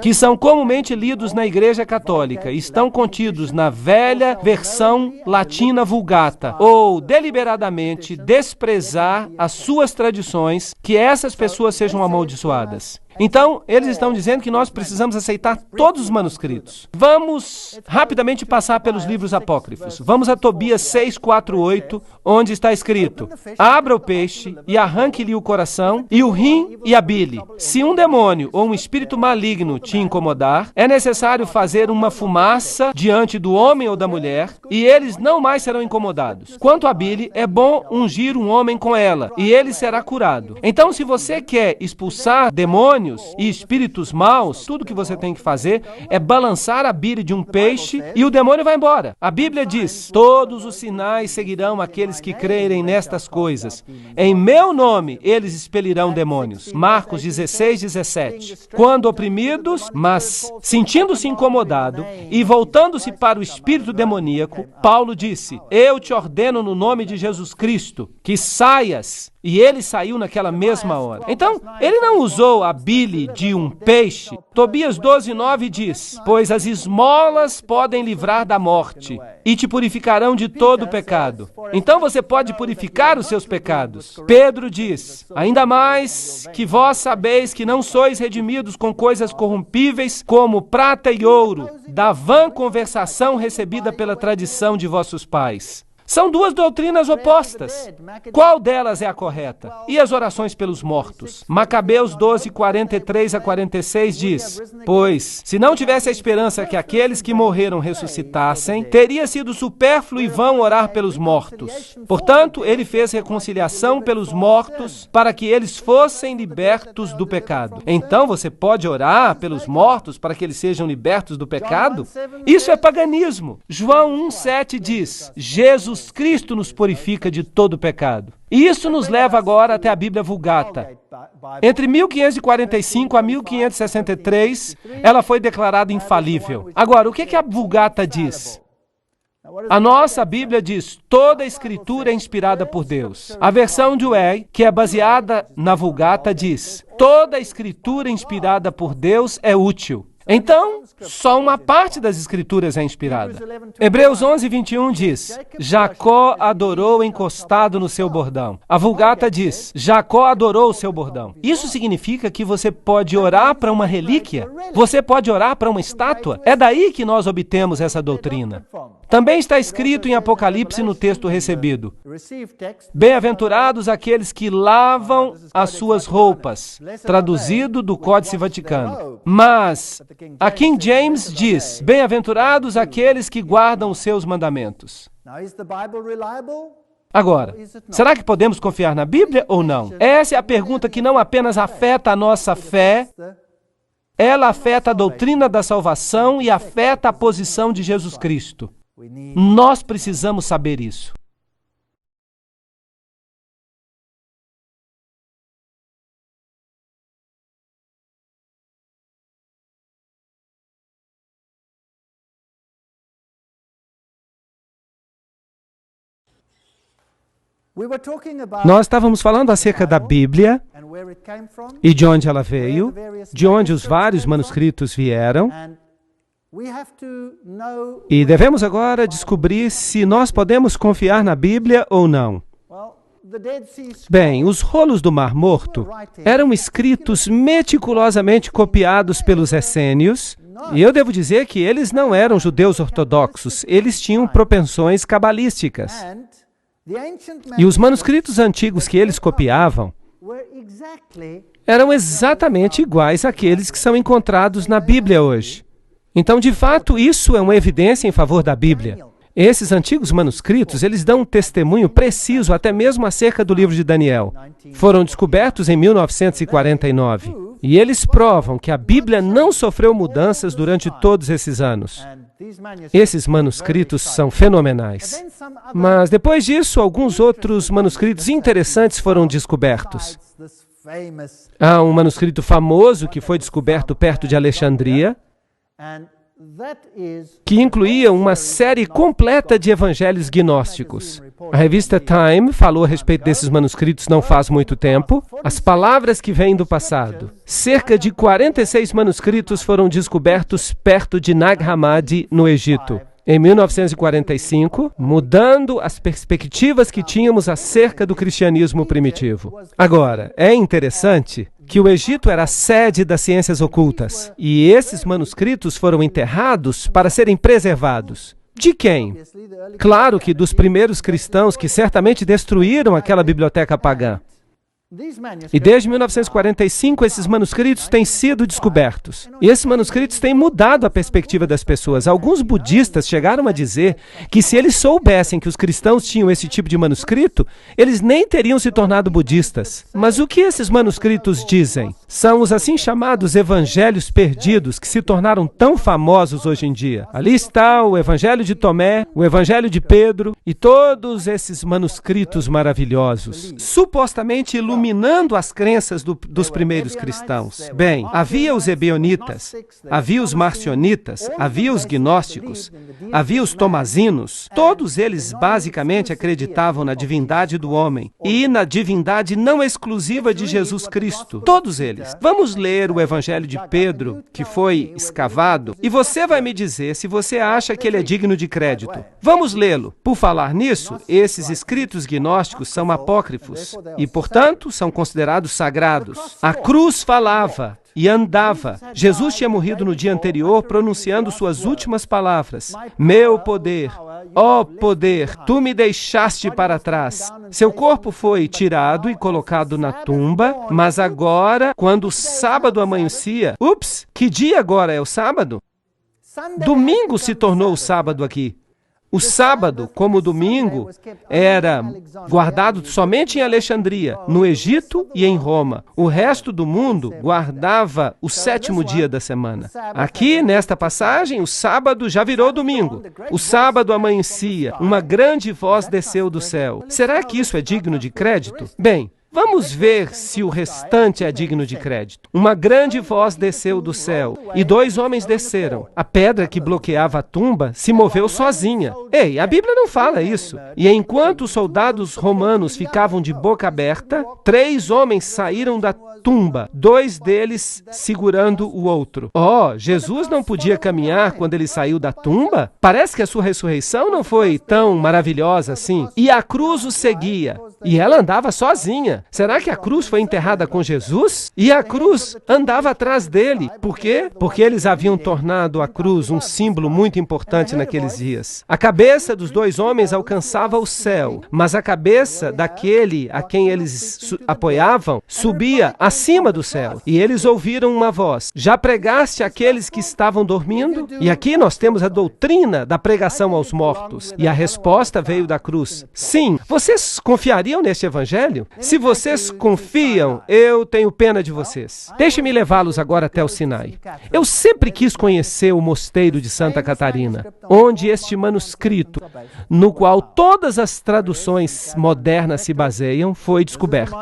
Speaker 1: que são comumente lidos na Igreja Católica, estão contidos na velha versão latina Vulgata, ou deliberadamente desprezar as suas tradições, que essas pessoas sejam amaldiçoadas. Então, eles estão dizendo que nós precisamos aceitar todos os manuscritos. Vamos rapidamente passar pelos livros apócrifos. Vamos a Tobias 6:4-8, onde está escrito: abra o peixe e arranque-lhe o coração, e o rim e a bile. Se um demônio ou um espírito maligno te incomodar, é necessário fazer uma fumaça diante do homem ou da mulher, e eles não mais serão incomodados. Quanto à bile, é bom ungir um homem com ela, e ele será curado. Então, se você quer expulsar demônios e espíritos maus, tudo que você tem que fazer é balançar a bile de um peixe e o demônio vai embora. A Bíblia diz: todos os sinais seguirão aqueles que crerem nestas coisas. Em meu nome eles expelirão demônios. Marcos 16:17. Quando oprimidos, mas sentindo-se incomodado e voltando-se para o espírito demoníaco, Paulo disse: eu te ordeno no nome de Jesus Cristo, que saias. E ele saiu naquela mesma hora. Então, ele não usou a bile de um peixe. Tobias 12:9 diz: pois as esmolas podem livrar da morte e te purificarão de todo o pecado. Então você pode purificar os seus pecados. Pedro diz: ainda mais que vós sabeis que não sois redimidos com coisas corrompíveis como prata e ouro, da vã conversação recebida pela tradição de vossos pais. São duas doutrinas opostas. Qual delas é a correta? E as orações pelos mortos? Macabeus 12:43-46 diz: pois, se não tivesse a esperança que aqueles que morreram ressuscitassem, teria sido supérfluo e vão orar pelos mortos. Portanto, ele fez reconciliação pelos mortos para que eles fossem libertos do pecado. Então, você pode orar pelos mortos para que eles sejam libertos do pecado? Isso é paganismo. João 1:7 diz: Jesus Cristo nos purifica de todo pecado. E isso nos leva agora até a Bíblia Vulgata. Entre 1545 a 1563, ela foi declarada infalível. Agora, o que a Vulgata diz? A nossa Bíblia diz: toda a Escritura é inspirada por Deus. A versão de Way, que é baseada na Vulgata, diz: toda a Escritura inspirada por Deus é útil. Então, só uma parte das Escrituras é inspirada. Hebreus 11:21 diz: Jacó adorou encostado no seu bordão. A Vulgata diz: Jacó adorou o seu bordão. Isso significa que você pode orar para uma relíquia? Você pode orar para uma estátua? É daí que nós obtemos essa doutrina. Também está escrito em Apocalipse no texto recebido: bem-aventurados aqueles que lavam as suas roupas, traduzido do Códice Vaticano. Mas a King James diz: bem-aventurados aqueles que guardam os seus mandamentos. Agora, será que podemos confiar na Bíblia ou não? Essa é a pergunta que não apenas afeta a nossa fé, ela afeta a doutrina da salvação e afeta a posição de Jesus Cristo. Nós precisamos saber isso. Nós estávamos falando acerca da Bíblia e de onde ela veio, de onde os vários manuscritos vieram. E devemos agora descobrir se nós podemos confiar na Bíblia ou não. Bem, os rolos do Mar Morto eram escritos meticulosamente copiados pelos essênios, e eu devo dizer que eles não eram judeus ortodoxos, eles tinham propensões cabalísticas. E os manuscritos antigos que eles copiavam eram exatamente iguais àqueles que são encontrados na Bíblia hoje. Então, de fato, isso é uma evidência em favor da Bíblia. Esses antigos manuscritos, eles dão um testemunho preciso até mesmo acerca do livro de Daniel. Foram descobertos em 1949. E eles provam que a Bíblia não sofreu mudanças durante todos esses anos. Esses manuscritos são fenomenais. Mas depois disso, alguns outros manuscritos interessantes foram descobertos. Há um manuscrito famoso que foi descoberto perto de Alexandria, que incluía uma série completa de evangelhos gnósticos. A revista Time falou a respeito desses manuscritos não faz muito tempo. As palavras que vêm do passado. Cerca de 46 manuscritos foram descobertos perto de Nag Hammadi, no Egito, em 1945, mudando as perspectivas que tínhamos acerca do cristianismo primitivo. Agora, é interessante que o Egito era a sede das ciências ocultas, e esses manuscritos foram enterrados para serem preservados. De quem? Claro que dos primeiros cristãos que certamente destruíram aquela biblioteca pagã. E desde 1945, esses manuscritos têm sido descobertos. E esses manuscritos têm mudado a perspectiva das pessoas. Alguns budistas chegaram a dizer que se eles soubessem que os cristãos tinham esse tipo de manuscrito, eles nem teriam se tornado budistas. Mas o que esses manuscritos dizem? São os assim chamados evangelhos perdidos que se tornaram tão famosos hoje em dia. Ali está o Evangelho de Tomé, o Evangelho de Pedro e todos esses manuscritos maravilhosos, supostamente iluminados dominando as crenças dos primeiros cristãos. Bem, havia os ebionitas, havia os marcionitas, havia os gnósticos, havia os tomazinos. Todos eles basicamente acreditavam na divindade do homem e na divindade não exclusiva de Jesus Cristo. Todos eles. Vamos ler o Evangelho de Pedro, que foi escavado, e você vai me dizer se você acha que ele é digno de crédito. Vamos lê-lo. Por falar nisso, esses escritos gnósticos são apócrifos e, portanto, são considerados sagrados. A cruz falava e andava. Jesus tinha morrido no dia anterior, pronunciando suas últimas palavras. Meu poder, ó poder, tu me deixaste para trás. Seu corpo foi tirado e colocado na tumba, mas agora, quando o sábado amanhecia, que dia agora é o sábado? Domingo se tornou o sábado aqui. O sábado, como o domingo, era guardado somente em Alexandria, no Egito e em Roma. O resto do mundo guardava o sétimo dia da semana. Aqui, nesta passagem, o sábado já virou domingo. O sábado amanhecia, uma grande voz desceu do céu. Será que isso é digno de crédito? Bem, vamos ver se o restante é digno de crédito. Uma grande voz desceu do céu, e 2 homens desceram. A pedra que bloqueava a tumba se moveu sozinha. Ei, a Bíblia não fala isso. E enquanto os soldados romanos ficavam de boca aberta, 3 homens saíram da tumba, 2 deles segurando o outro. Jesus não podia caminhar quando ele saiu da tumba? Parece que a sua ressurreição não foi tão maravilhosa assim. E a cruz o seguia. E ela andava sozinha. Será que a cruz foi enterrada com Jesus? E a cruz andava atrás dele. Por quê? Porque eles haviam tornado a cruz um símbolo muito importante naqueles dias. A cabeça dos 2 homens alcançava o céu, mas a cabeça daquele a quem eles apoiavam subia acima do céu. E eles ouviram uma voz: já pregaste àqueles que estavam dormindo? E aqui nós temos a doutrina da pregação aos mortos. E a resposta veio da cruz: sim. Vocês confiariam neste evangelho? Se vocês confiam, eu tenho pena de vocês. Deixe-me levá-los agora até o Sinai. Eu sempre quis conhecer o mosteiro de Santa Catarina, onde este manuscrito, no qual todas as traduções modernas se baseiam, foi descoberto.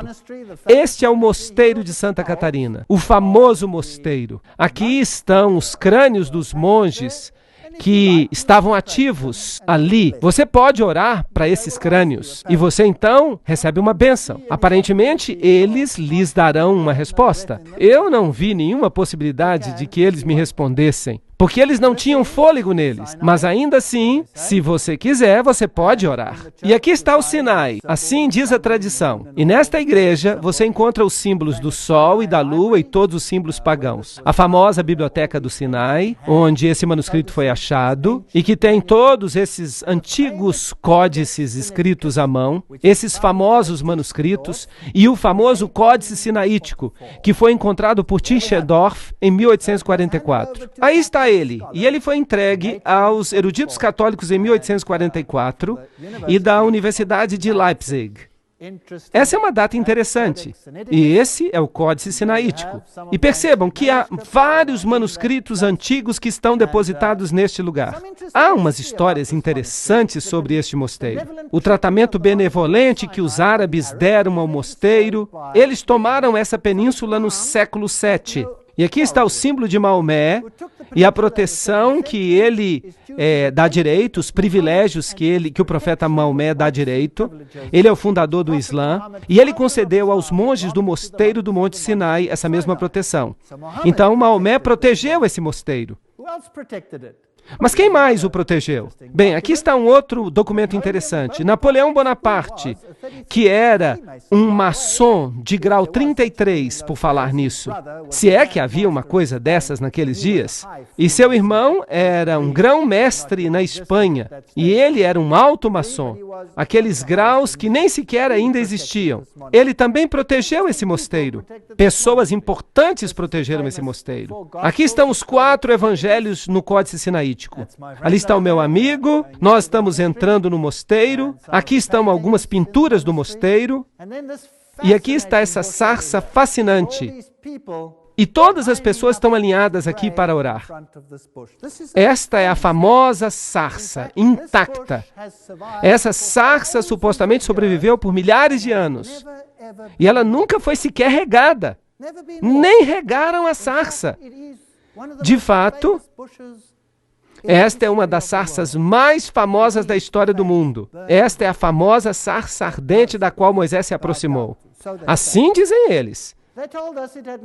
Speaker 1: Este é o mosteiro de Santa Catarina, o famoso mosteiro. Aqui estão os crânios dos monges que estavam ativos ali. Você pode orar para esses crânios e você então recebe uma bênção. Aparentemente, eles lhes darão uma resposta. Eu não vi nenhuma possibilidade de que eles me respondessem, porque eles não tinham fôlego neles. Mas ainda assim, se você quiser, você pode orar. E aqui está o Sinai, assim diz a tradição. E nesta igreja, você encontra os símbolos do sol e da lua e todos os símbolos pagãos. A famosa Biblioteca do Sinai, onde esse manuscrito foi achado, e que tem todos esses antigos códices escritos à mão, esses famosos manuscritos, e o famoso Códice Sinaítico, que foi encontrado por Tischendorf em 1844. Aí está ele, e ele foi entregue aos eruditos católicos em 1844 e da Universidade de Leipzig. Essa é uma data interessante, e esse é o Códice Sinaítico. E percebam que há vários manuscritos antigos que estão depositados neste lugar. Há umas histórias interessantes sobre este mosteiro. O tratamento benevolente que os árabes deram ao mosteiro. Eles tomaram essa península no século VII. E aqui está o símbolo de Maomé e a proteção que ele dá direito, os privilégios que o profeta Maomé dá direito. Ele é o fundador do Islã e ele concedeu aos monges do mosteiro do Monte Sinai essa mesma proteção. Então, Maomé protegeu esse mosteiro. Mas quem mais o protegeu? Bem, aqui está um outro documento interessante. Napoleão Bonaparte, que era um maçom de grau 33, por falar nisso. Se é que havia uma coisa dessas naqueles dias. E seu irmão era um grão-mestre na Espanha. E ele era um alto maçom. Aqueles graus que nem sequer ainda existiam. Ele também protegeu esse mosteiro. Pessoas importantes protegeram esse mosteiro. Aqui estão os 4 evangelhos no Códice Sinaítico. Ali está o meu amigo, nós estamos entrando no mosteiro, aqui estão algumas pinturas do mosteiro, e aqui está essa sarça fascinante. E todas as pessoas estão alinhadas aqui para orar. Esta é a famosa sarça, intacta. Essa sarça supostamente sobreviveu por milhares de anos. E ela nunca foi sequer regada. Nem regaram a sarça. De fato, esta é uma das sarsas mais famosas da história do mundo. Esta é a famosa sarça ardente da qual Moisés se aproximou. Assim dizem eles.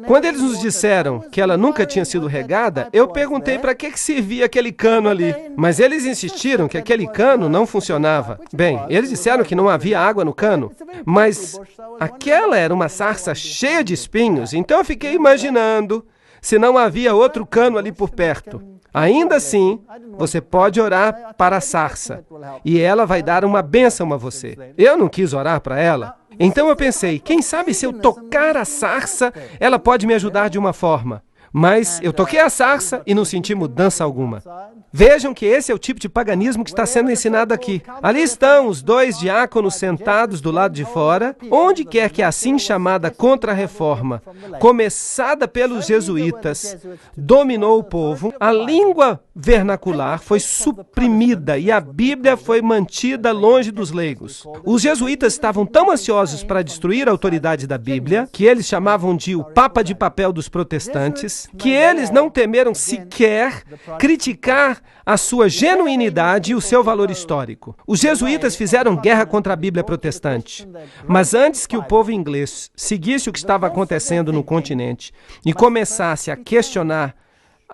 Speaker 1: Quando eles nos disseram que ela nunca tinha sido regada, eu perguntei para que servia aquele cano ali. Mas eles insistiram que aquele cano não funcionava. Bem, eles disseram que não havia água no cano, mas aquela era uma sarça cheia de espinhos, então eu fiquei imaginando se não havia outro cano ali por perto. Ainda assim, você pode orar para a sarça, e ela vai dar uma bênção a você. Eu não quis orar para ela. Então eu pensei, quem sabe se eu tocar a sarça, ela pode me ajudar de uma forma. Mas eu toquei a sarça e não senti mudança alguma. Vejam que esse é o tipo de paganismo que está sendo ensinado aqui. Ali estão os dois diáconos sentados do lado de fora, onde quer que a assim chamada contra-reforma, começada pelos jesuítas, dominou o povo, a língua vernacular foi suprimida e a Bíblia foi mantida longe dos leigos. Os jesuítas estavam tão ansiosos para destruir a autoridade da Bíblia, que eles chamavam de o Papa de Papel dos protestantes, que eles não temeram sequer criticar a sua genuinidade e o seu valor histórico. Os jesuítas fizeram guerra contra a Bíblia protestante. Mas antes que o povo inglês seguisse o que estava acontecendo no continente e começasse a questionar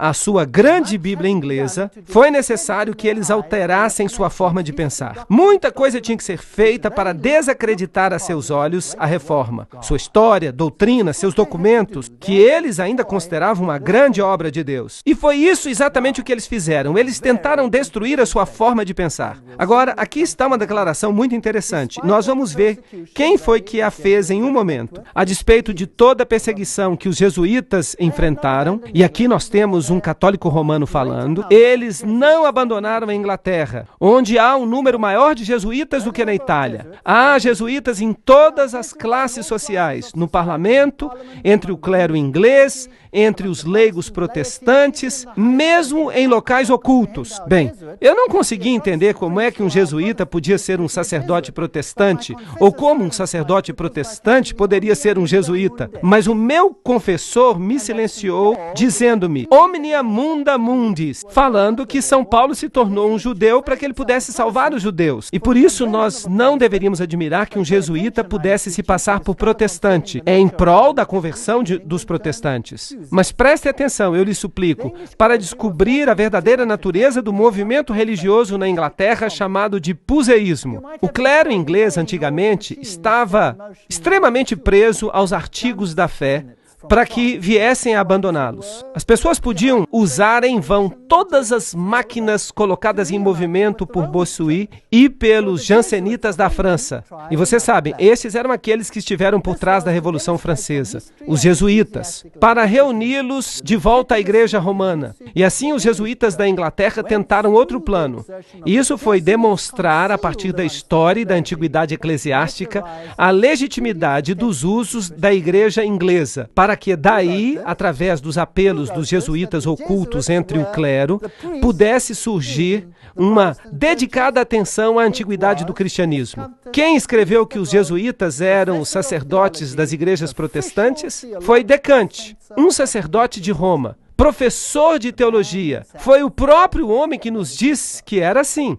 Speaker 1: a sua grande Bíblia inglesa, foi necessário que eles alterassem sua forma de pensar. Muita coisa tinha que ser feita para desacreditar a seus olhos a reforma, sua história, doutrina, seus documentos, que eles ainda consideravam uma grande obra de Deus. E foi isso exatamente o que eles fizeram. Eles tentaram destruir a sua forma de pensar. Agora, aqui está uma declaração muito interessante. Nós vamos ver quem foi que a fez em um momento. A despeito de toda a perseguição que os jesuítas enfrentaram, e aqui nós temos um católico romano falando, eles não abandonaram a Inglaterra, onde há um número maior de jesuítas do que na Itália. Há jesuítas em todas as classes sociais, no parlamento, entre o clero inglês, entre os leigos protestantes, mesmo em locais ocultos. Bem, eu não consegui entender como é que um jesuíta podia ser um sacerdote protestante, ou como um sacerdote protestante poderia ser um jesuíta, mas o meu confessor me silenciou, dizendo-me, omnia munda mundis, falando que São Paulo se tornou um judeu para que ele pudesse salvar os judeus. E por isso nós não deveríamos admirar que um jesuíta pudesse se passar por protestante, em prol da conversão dos protestantes. Mas preste atenção, eu lhe suplico, para descobrir a verdadeira natureza do movimento religioso na Inglaterra chamado de puseísmo. O clero inglês, antigamente, estava extremamente preso aos artigos da fé, para que viessem a abandoná-los. As pessoas podiam usar em vão todas as máquinas colocadas em movimento por Bossuet e pelos jansenitas da França. E vocês sabem, esses eram aqueles que estiveram por trás da Revolução Francesa, os jesuítas, para reuni-los de volta à Igreja Romana. E assim os jesuítas da Inglaterra tentaram outro plano. E isso foi demonstrar, a partir da história e da antiguidade eclesiástica, a legitimidade dos usos da Igreja inglesa, para que daí, através dos apelos dos jesuítas ocultos entre o clero, pudesse surgir uma dedicada atenção à antiguidade do cristianismo. Quem escreveu que os jesuítas eram os sacerdotes das igrejas protestantes? Foi Decante, um sacerdote de Roma, professor de teologia. Foi o próprio homem que nos diz que era assim.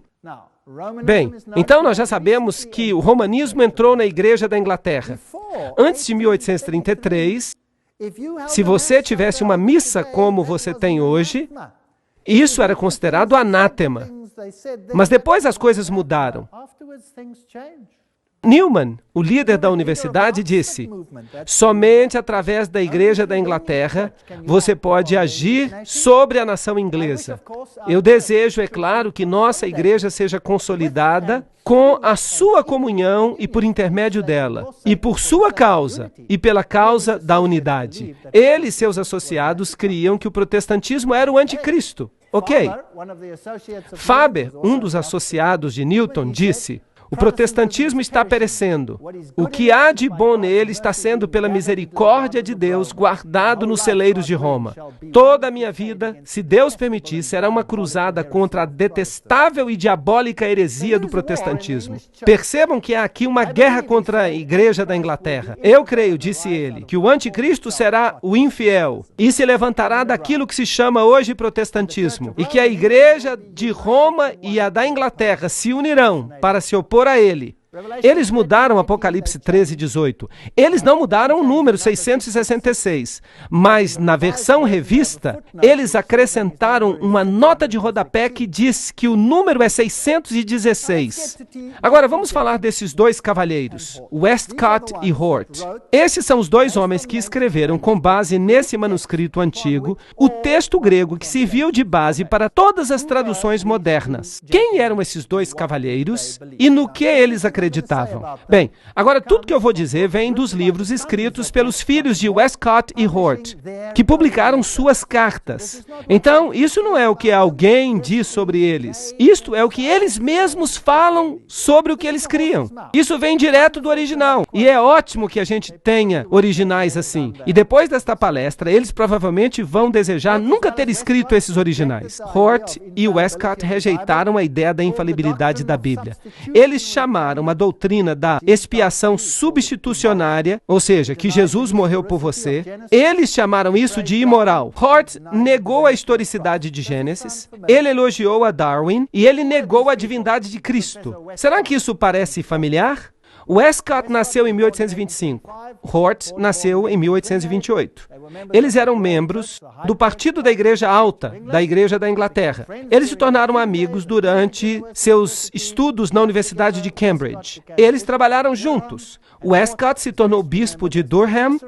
Speaker 1: Bem, então nós já sabemos que o romanismo entrou na Igreja da Inglaterra. Antes de 1833, se você tivesse uma missa como você tem hoje, isso era considerado anátema. Mas depois as coisas mudaram. Newman, o líder da universidade, disse: somente através da Igreja da Inglaterra você pode agir sobre a nação inglesa. Eu desejo, é claro, que nossa igreja seja consolidada com a sua comunhão e por intermédio dela, e por sua causa, e pela causa da unidade. Ele e seus associados criam que o protestantismo era o anticristo. Ok. Faber, um dos associados de Newton, disse: O protestantismo está perecendo. O que há de bom nele está sendo, pela misericórdia de Deus, guardado nos celeiros de Roma. Toda a minha vida, se Deus permitir, será uma cruzada contra a detestável e diabólica heresia do protestantismo. Percebam que há aqui uma guerra contra a igreja da Inglaterra. Eu creio, disse ele, que o anticristo será o infiel e se levantará daquilo que se chama hoje protestantismo, e que a igreja de Roma e a da Inglaterra se unirão para se opor a ele. Eles mudaram Apocalipse 13:18. Eles não mudaram o número 666, mas na versão revista, eles acrescentaram uma nota de rodapé que diz que o número é 616. Agora, vamos falar desses dois cavalheiros, Westcott e Hort. Esses são os dois homens que escreveram, com base nesse manuscrito antigo, o texto grego que serviu de base para todas as traduções modernas. Quem eram esses dois cavalheiros e no que eles acreditavam? Bem, agora tudo que eu vou dizer vem dos livros escritos pelos filhos de Westcott e Hort, que publicaram suas cartas. Então, isso não é o que alguém diz sobre eles. Isto é o que eles mesmos falam sobre o que eles criam. Isso vem direto do original. E é ótimo que a gente tenha originais assim. E depois desta palestra, eles provavelmente vão desejar nunca ter escrito esses originais. Hort e Westcott rejeitaram a ideia da infalibilidade da Bíblia. Eles chamaram a doutrina da expiação substitucionária, ou seja, que Jesus morreu por você. Eles chamaram isso de imoral. Hort negou a historicidade de Gênesis, ele elogiou a Darwin e ele negou a divindade de Cristo. Será que isso parece familiar? Westcott nasceu em 1825. Hort nasceu em 1828. Eles eram membros do Partido da Igreja Alta, da Igreja da Inglaterra. Eles se tornaram amigos durante seus estudos na Universidade de Cambridge. Eles trabalharam juntos. Westcott se tornou bispo de Durham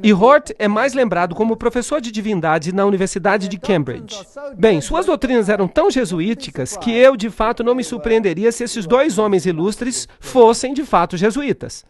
Speaker 1: e Hort é mais lembrado como professor de divindade na Universidade de Cambridge. Bem, suas doutrinas eram tão jesuíticas que eu, de fato, não me surpreenderia se esses dois homens ilustres fossem, de fato, jesuítas.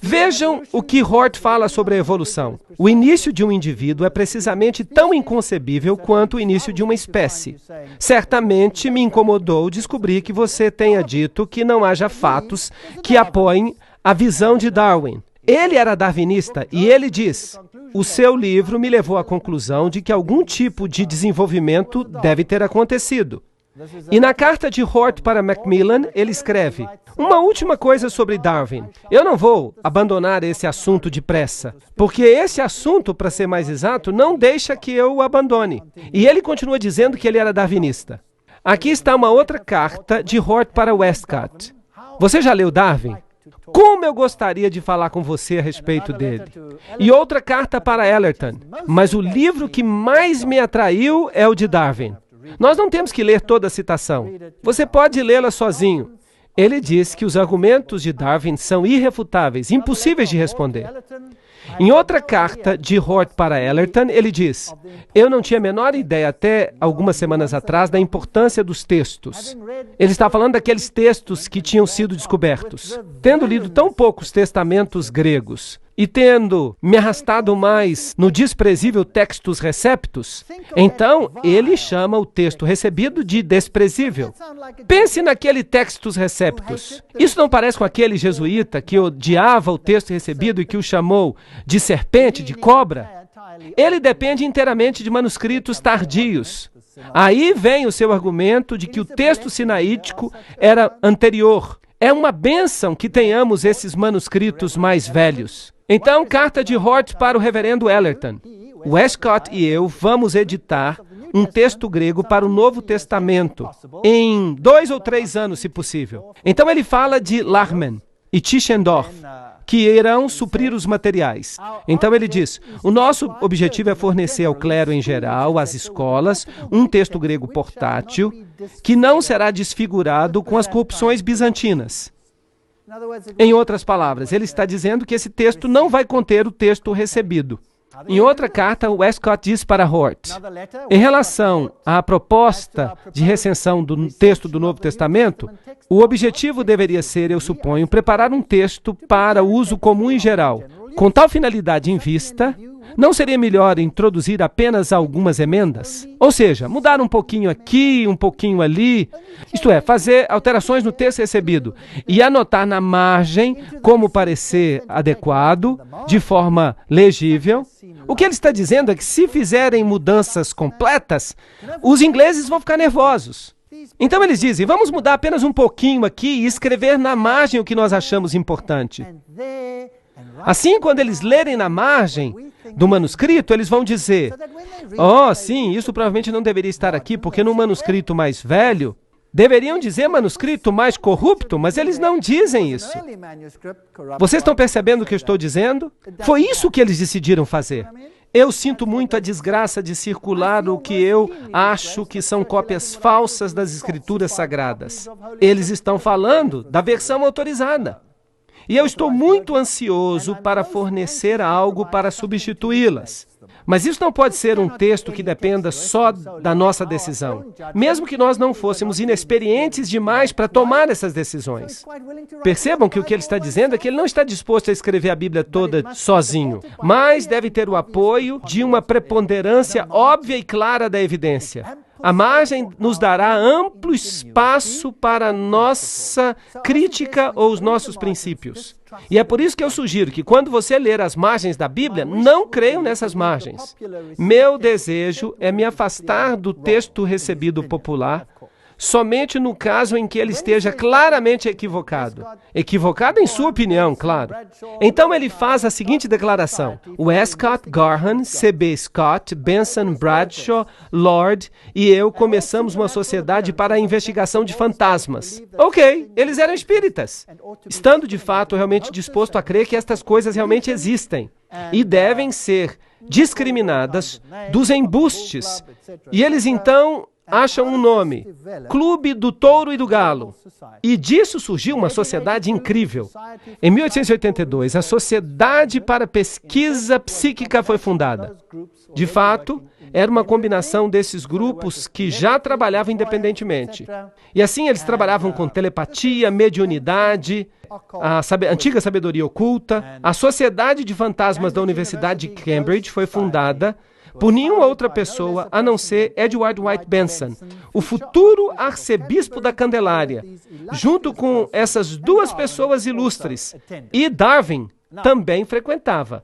Speaker 1: Vejam o que Hort fala sobre a evolução. O início de um indivíduo é precisamente tão inconcebível quanto o início de uma espécie. Certamente me incomodou descobrir que você tenha dito que não haja fatos que apoiem a visão de Darwin. Ele era darwinista e ele diz: o seu livro me levou à conclusão de que algum tipo de desenvolvimento deve ter acontecido. E na carta de Hort para Macmillan, ele escreve: uma última coisa sobre Darwin. Eu não vou abandonar esse assunto depressa, porque esse assunto, para ser mais exato, não deixa que eu o abandone. E ele continua dizendo que ele era darwinista. Aqui está uma outra carta de Hort para Westcott. Você já leu Darwin? Como eu gostaria de falar com você a respeito dele. E outra carta para Ellerton. Mas o livro que mais me atraiu é o de Darwin. Nós não temos que ler toda a citação. Você pode lê-la sozinho. Ele diz que os argumentos de Darwin são irrefutáveis, impossíveis de responder. Em outra carta de Hort para Ellerton, ele diz: eu não tinha a menor ideia até algumas semanas atrás da importância dos textos. Ele está falando daqueles textos que tinham sido descobertos. Tendo lido tão poucos testamentos gregos e tendo me arrastado mais no desprezível textus receptus, então ele chama o texto recebido de desprezível. Pense naquele textus receptus. Isso não parece com aquele jesuíta que odiava o texto recebido e que o chamou de serpente, de cobra? Ele depende inteiramente de manuscritos tardios. Aí vem o seu argumento de que o texto sinaítico era anterior. É uma bênção que tenhamos esses manuscritos mais velhos. Então, carta de Hort para o reverendo Ellerton. Westcott e eu vamos editar um texto grego para o Novo Testamento, em 2 ou 3 anos, se possível. Então ele fala de Lachmann e Tischendorf, que irão suprir os materiais. Então ele diz: o nosso objetivo é fornecer ao clero em geral, às escolas, um texto grego portátil, que não será desfigurado com as corrupções bizantinas. Em outras palavras, ele está dizendo que esse texto não vai conter o texto recebido. Em outra carta, Westcott diz para Hort: em relação à proposta de recensão do texto do Novo Testamento, o objetivo deveria ser, eu suponho, preparar um texto para uso comum em geral. Com tal finalidade em vista, não seria melhor introduzir apenas algumas emendas? Ou seja, mudar um pouquinho aqui, um pouquinho ali, isto é, fazer alterações no texto recebido e anotar na margem como parecer adequado, de forma legível. O que ele está dizendo é que se fizerem mudanças completas, os ingleses vão ficar nervosos. Então eles dizem, vamos mudar apenas um pouquinho aqui e escrever na margem o que nós achamos importante. Assim, quando eles lerem na margem do manuscrito, eles vão dizer, oh, sim, isso provavelmente não deveria estar aqui, porque no manuscrito mais velho, deveriam dizer manuscrito mais corrupto, mas eles não dizem isso. Vocês estão percebendo o que eu estou dizendo? Foi isso que eles decidiram fazer. Eu sinto muito a desgraça de circular o que eu acho que são cópias falsas das Escrituras Sagradas. Eles estão falando da versão autorizada. E eu estou muito ansioso para fornecer algo para substituí-las. Mas isso não pode ser um texto que dependa só da nossa decisão, mesmo que nós não fôssemos inexperientes demais para tomar essas decisões. Percebam que o que ele está dizendo é que ele não está disposto a escrever a Bíblia toda sozinho, mas deve ter o apoio de uma preponderância óbvia e clara da evidência. A margem nos dará amplo espaço para a nossa crítica ou os nossos princípios. E é por isso que eu sugiro que quando você ler as margens da Bíblia, não creiam nessas margens. Meu desejo é me afastar do texto recebido popular somente no caso em que ele esteja claramente equivocado. Equivocado em sua opinião, claro. Então ele faz a seguinte declaração. Westcott, Garhan, C.B. Scott, Benson, Bradshaw, Lord e eu começamos uma sociedade para a investigação de fantasmas. Ok, eles eram espíritas, estando de fato realmente disposto a crer que estas coisas realmente existem e devem ser discriminadas dos embustes. E eles então acham um nome, Clube do Touro e do Galo. E disso surgiu uma sociedade incrível. Em 1882, a Sociedade para Pesquisa Psíquica foi fundada. De fato, era uma combinação desses grupos que já trabalhavam independentemente. E assim eles trabalhavam com telepatia, mediunidade, a antiga sabedoria oculta. A Sociedade de Fantasmas da Universidade de Cambridge foi fundada por nenhuma outra pessoa a não ser Edward White Benson, o futuro arcebispo da Candelária, junto com essas duas pessoas ilustres. E Darwin também frequentava.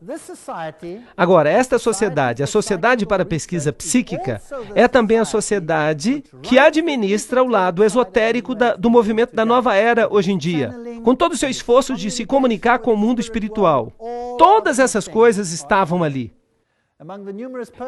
Speaker 1: Agora, esta sociedade, a Sociedade para a Pesquisa Psíquica, é também a sociedade que administra o lado esotérico do movimento da nova era hoje em dia, com todo o seu esforço de se comunicar com o mundo espiritual. Todas essas coisas estavam ali.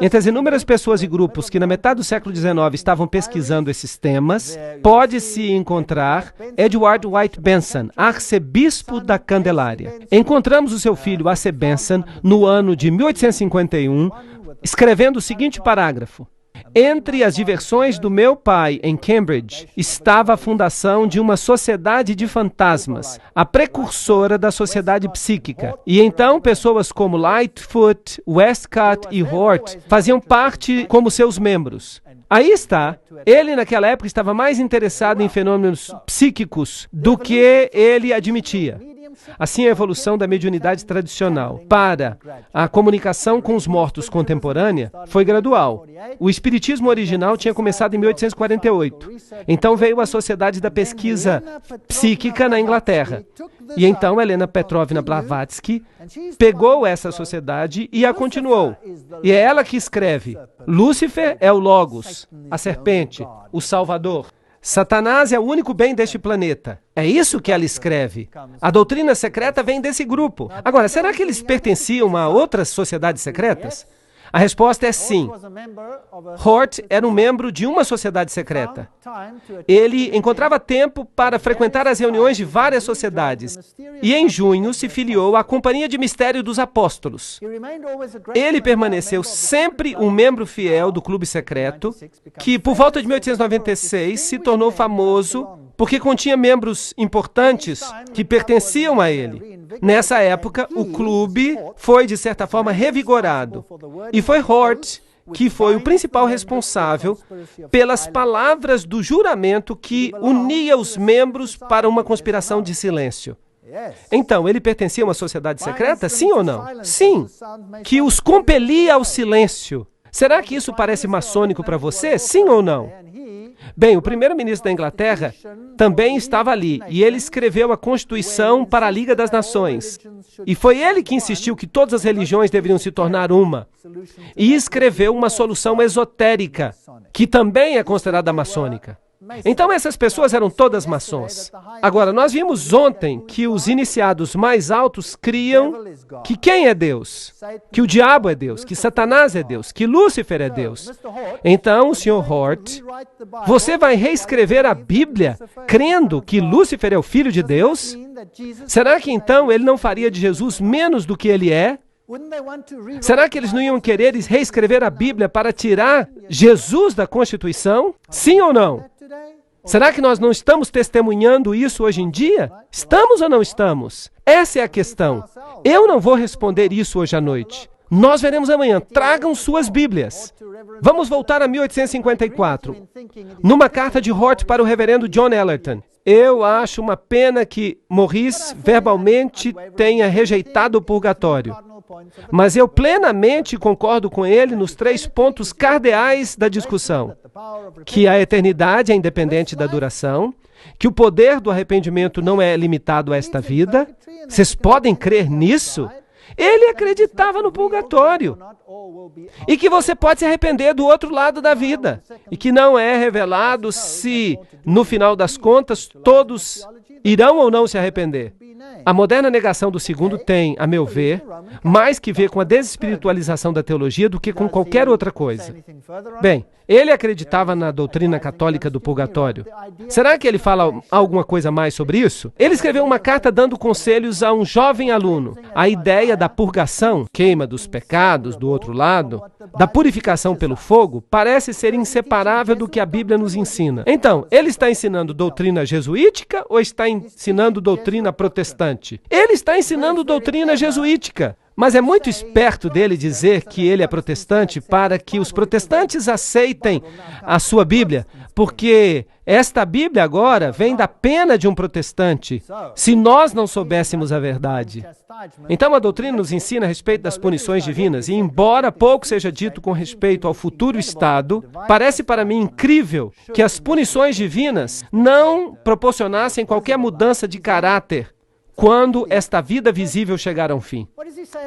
Speaker 1: Entre as inúmeras pessoas e grupos que na metade do século XIX estavam pesquisando esses temas, pode-se encontrar Edward White Benson, arcebispo da Candelária. Encontramos o seu filho, A.C. Benson, no ano de 1851, escrevendo o seguinte parágrafo. Entre as diversões do meu pai em Cambridge estava a fundação de uma sociedade de fantasmas, a precursora da sociedade psíquica. E então pessoas como Lightfoot, Westcott e Hort faziam parte como seus membros. Aí está, ele naquela época estava mais interessado em fenômenos psíquicos do que ele admitia. Assim, a evolução da mediunidade tradicional para a comunicação com os mortos contemporânea foi gradual. O espiritismo original tinha começado em 1848. Então veio a Sociedade da Pesquisa Psíquica na Inglaterra. E então Helena Petrovna Blavatsky pegou essa sociedade e a continuou. E é ela que escreve: Lúcifer é o Logos, a serpente, o Salvador. Satanás é o único bem deste planeta. É isso que ela escreve. A doutrina secreta vem desse grupo. Agora, será que eles pertenciam a outras sociedades secretas? A resposta é sim. Hort era um membro de uma sociedade secreta. Ele encontrava tempo para frequentar as reuniões de várias sociedades e em junho se filiou à Companhia de Mistério dos Apóstolos. Ele permaneceu sempre um membro fiel do clube secreto, que por volta de 1896 se tornou famoso porque continha membros importantes que pertenciam a ele. Nessa época, o clube foi, de certa forma, revigorado. E foi Hort que foi o principal responsável pelas palavras do juramento que unia os membros para uma conspiração de silêncio. Então, ele pertencia a uma sociedade secreta? Sim ou não? Sim, que os compelia ao silêncio. Será que isso parece maçônico para você? Sim ou não? Bem, o primeiro-ministro da Inglaterra também estava ali, e ele escreveu a Constituição para a Liga das Nações. E foi ele que insistiu que todas as religiões deveriam se tornar uma. E escreveu uma solução esotérica, que também é considerada maçônica. Então essas pessoas eram todas maçons. Agora, nós vimos ontem que os iniciados mais altos criam que quem é Deus? Que o diabo é Deus, que Satanás é Deus, que Lúcifer é Deus. Então, Sr. Hort, você vai reescrever a Bíblia crendo que Lúcifer é o filho de Deus? Será que então ele não faria de Jesus menos do que ele é? Será que eles não iam querer reescrever a Bíblia para tirar Jesus da Constituição? Sim ou não? Será que nós não estamos testemunhando isso hoje em dia? Estamos ou não estamos? Essa é a questão. Eu não vou responder isso hoje à noite. Nós veremos amanhã. Tragam suas Bíblias. Vamos voltar a 1854. Numa carta de Hort para o reverendo John Ellerton. Eu acho uma pena que Maurice verbalmente tenha rejeitado o purgatório. Mas eu plenamente concordo com ele nos 3 pontos cardeais da discussão. Que a eternidade é independente da duração, que o poder do arrependimento não é limitado a esta vida. Vocês podem crer nisso? Ele acreditava no purgatório. E que você pode se arrepender do outro lado da vida. E que não é revelado se, no final das contas, todos irão ou não se arrepender. A moderna negação do segundo tem, a meu ver, mais que ver com a desespiritualização da teologia do que com qualquer outra coisa. Bem, ele acreditava na doutrina católica do purgatório. Será que ele fala alguma coisa mais sobre isso? Ele escreveu uma carta dando conselhos a um jovem aluno. A ideia da purgação, queima dos pecados do outro lado, da purificação pelo fogo, parece ser inseparável do que a Bíblia nos ensina. Então, ele está ensinando doutrina jesuítica ou está ensinando doutrina protestante? Ele está ensinando doutrina jesuítica. Mas é muito esperto dele dizer que ele é protestante para que os protestantes aceitem a sua Bíblia, porque esta Bíblia agora vem da pena de um protestante, se nós não soubéssemos a verdade. Então a doutrina nos ensina a respeito das punições divinas, e embora pouco seja dito com respeito ao futuro estado, parece para mim incrível que as punições divinas não proporcionassem qualquer mudança de caráter quando esta vida visível chegar a um fim.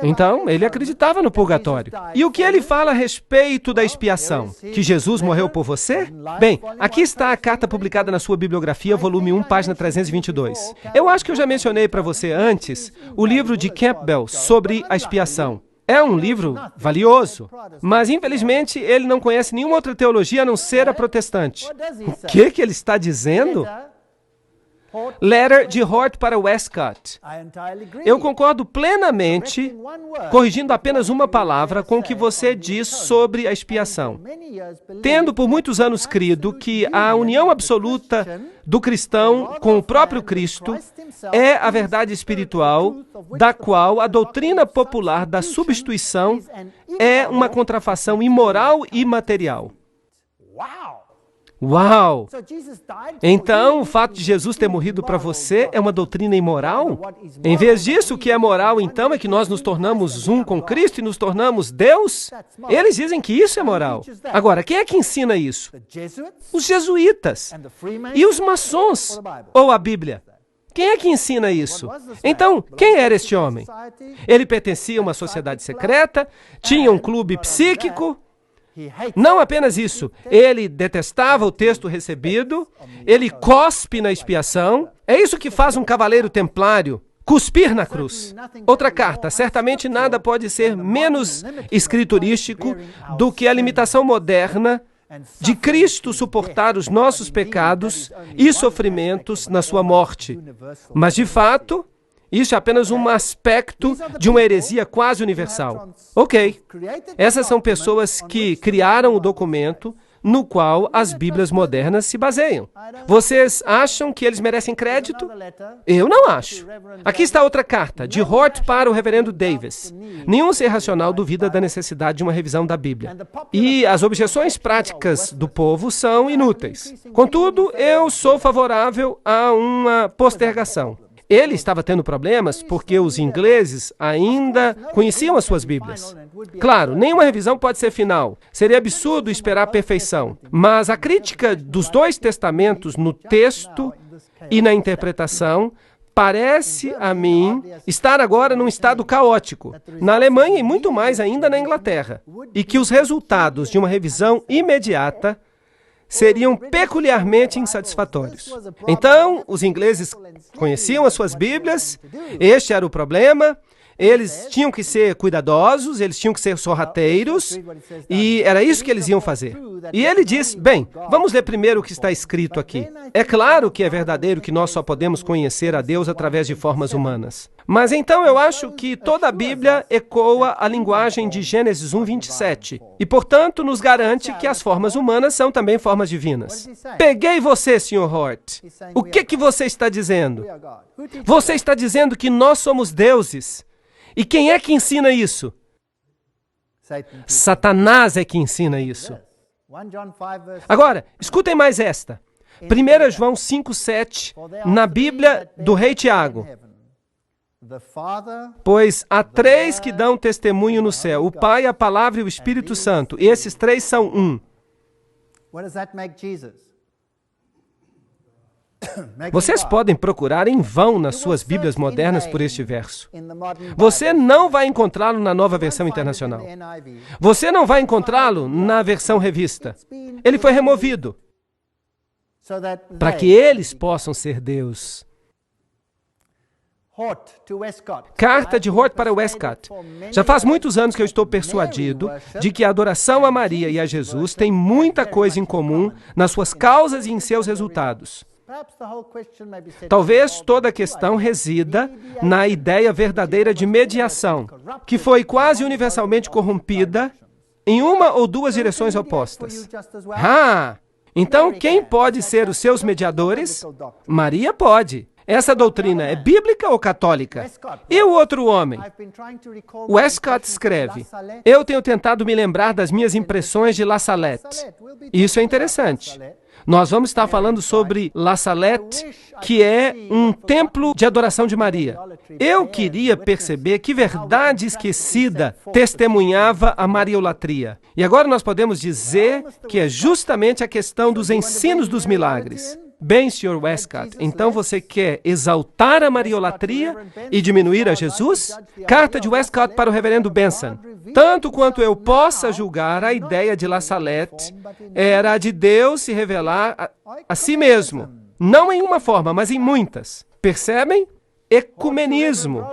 Speaker 1: Então, ele acreditava no purgatório. E o que ele fala a respeito da expiação? Que Jesus morreu por você? Bem, aqui está a carta publicada na sua bibliografia, volume 1, página 322. Eu acho que eu já mencionei para você antes o livro de Campbell sobre a expiação. É um livro valioso, mas infelizmente ele não conhece nenhuma outra teologia a não ser a protestante. O que ele está dizendo? Letter de Hort para Westcott. Eu concordo plenamente, corrigindo apenas uma palavra, com o que você diz sobre a expiação. Tendo por muitos anos crido que a união absoluta do cristão com o próprio Cristo é a verdade espiritual, da qual a doutrina popular da substituição é uma contrafação imoral e material. Uau! Então, o fato de Jesus ter morrido para você é uma doutrina imoral? Em vez disso, o que é moral, então, é que nós nos tornamos um com Cristo e nos tornamos Deus? Eles dizem que isso é moral. Agora, quem é que ensina isso? Os jesuítas e os maçons, ou a Bíblia. Quem é que ensina isso? Então, quem era este homem? Ele pertencia a uma sociedade secreta, tinha um clube psíquico. Não apenas isso, ele detestava o texto recebido, ele cospe na expiação. É isso que faz um cavaleiro templário, cuspir na cruz. Outra carta, certamente nada pode ser menos escriturístico do que a limitação moderna de Cristo suportar os nossos pecados e sofrimentos na sua morte. Mas, de fato, isso é apenas um aspecto de uma heresia quase universal. Ok, essas são pessoas que criaram o documento no qual as Bíblias modernas se baseiam. Vocês acham que eles merecem crédito? Eu não acho. Aqui está outra carta, de Hort para o reverendo Davis. Nenhum ser racional duvida da necessidade de uma revisão da Bíblia. E as objeções práticas do povo são inúteis. Contudo, eu sou favorável a uma postergação. Ele estava tendo problemas porque os ingleses ainda conheciam as suas Bíblias. Claro, nenhuma revisão pode ser final. Seria absurdo esperar a perfeição. Mas a crítica dos dois testamentos no texto e na interpretação parece a mim estar agora num estado caótico, na Alemanha e muito mais ainda na Inglaterra, e que os resultados de uma revisão imediata seriam peculiarmente insatisfatórios. Então, os ingleses conheciam as suas Bíblias, este era o problema, eles tinham que ser cuidadosos, eles tinham que ser sorrateiros, e era isso que eles iam fazer. E ele diz, bem, vamos ler primeiro o que está escrito aqui. É claro que é verdadeiro que nós só podemos conhecer a Deus através de formas humanas. Mas então eu acho que toda a Bíblia ecoa a linguagem de Gênesis 1:27, e portanto nos garante que as formas humanas são também formas divinas. Peguei você, Sr. Hort. O que você está dizendo? Você está dizendo que nós somos deuses. E quem é que ensina isso? Satanás é que ensina isso. Agora, escutem mais esta. 1 João 5:7, na Bíblia do rei Tiago. Pois há três que dão testemunho no céu, o Pai, a Palavra e o Espírito Santo. E esses três são um. Vocês podem procurar em vão nas suas Bíblias modernas por este verso. Você não vai encontrá-lo na Nova Versão Internacional. Você não vai encontrá-lo na versão revista. Ele foi removido para que eles possam ser Deus. Carta de Hort para Westcott. Já faz muitos anos que eu estou persuadido de que a adoração a Maria e a Jesus tem muita coisa em comum nas suas causas e em seus resultados. Talvez toda a questão resida na ideia verdadeira de mediação, que foi quase universalmente corrompida em uma ou duas direções opostas. Então quem pode ser os seus mediadores? Maria pode. Essa doutrina é bíblica ou católica? E o outro homem? Westcott escreve, eu tenho tentado me lembrar das minhas impressões de La Salette. Isso é interessante. Nós vamos estar falando sobre La Salette, que é um templo de adoração de Maria. Eu queria perceber que verdade esquecida testemunhava a mariolatria. E agora nós podemos dizer que é justamente a questão dos ensinos dos milagres. Bem, Sr. Westcott, então você quer exaltar a mariolatria e diminuir a Jesus? Carta de Westcott para o reverendo Benson. Tanto quanto eu possa julgar, a ideia de La Salette era a de Deus se revelar a si mesmo. Não em uma forma, mas em muitas. Percebem? Ecumenismo.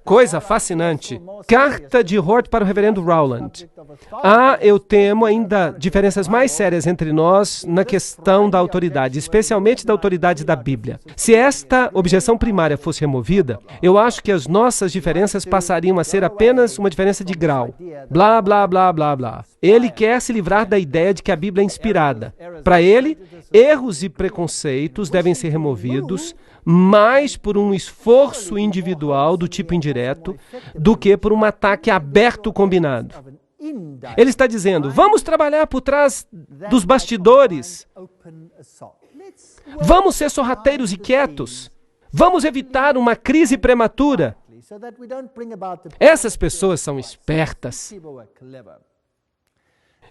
Speaker 1: Coisa fascinante. Carta de Hort para o reverendo Rowland. Eu temo ainda diferenças mais sérias entre nós na questão da autoridade, especialmente da autoridade da Bíblia. Se esta objeção primária fosse removida, eu acho que as nossas diferenças passariam a ser apenas uma diferença de grau. Blá, blá, blá, blá, blá. Ele quer se livrar da ideia de que a Bíblia é inspirada. Para ele, erros e preconceitos devem ser removidos mais por um esforço individual do tipo indireto do que por um ataque aberto combinado. Ele está dizendo, vamos trabalhar por trás dos bastidores. Vamos ser sorrateiros e quietos. Vamos evitar uma crise prematura. Essas pessoas são espertas.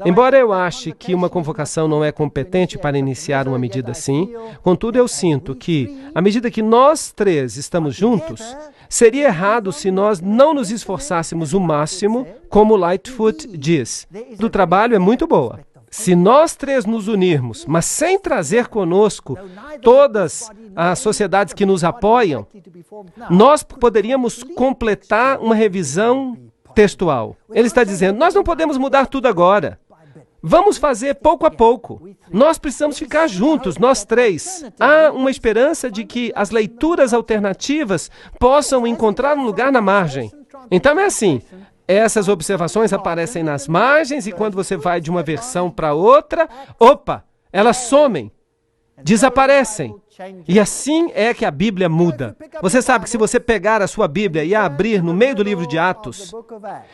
Speaker 1: Embora eu ache que uma convocação não é competente para iniciar uma medida assim, contudo eu sinto que, à medida que nós três estamos juntos, seria errado se nós não nos esforçássemos o máximo, como Lightfoot diz. Do trabalho é muito boa. Se nós três nos unirmos, mas sem trazer conosco todas as sociedades que nos apoiam, nós poderíamos completar uma revisão textual. Ele está dizendo, nós não podemos mudar tudo agora. Vamos fazer pouco a pouco. Nós precisamos ficar juntos, nós três. Há uma esperança de que as leituras alternativas possam encontrar um lugar na margem. Então é assim, essas observações aparecem nas margens e quando você vai de uma versão para outra, elas somem, desaparecem. E assim é que a Bíblia muda. Você sabe que se você pegar a sua Bíblia e a abrir no meio do livro de Atos,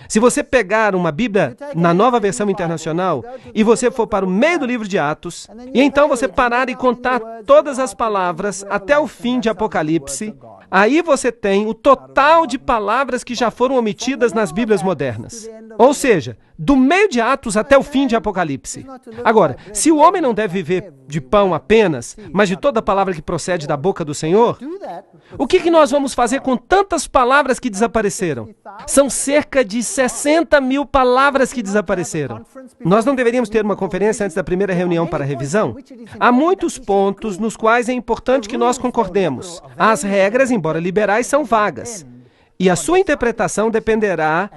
Speaker 1: se você pegar uma Bíblia na Nova Versão Internacional e você for para o meio do livro de Atos, e então você parar e contar todas as palavras até o fim de Apocalipse, Aí você tem o total de palavras que já foram omitidas nas Bíblias modernas. Ou seja, do meio de Atos até o fim de Apocalipse. Agora, se o homem não deve viver de pão apenas, mas de toda palavra que procede da boca do Senhor, o que nós vamos fazer com tantas palavras que desapareceram? São cerca de 60 mil palavras que desapareceram. Nós não deveríamos ter uma conferência antes da primeira reunião para revisão? Há muitos pontos nos quais é importante que nós concordemos. As regras, embora liberais, são vagas. E a sua interpretação dependerá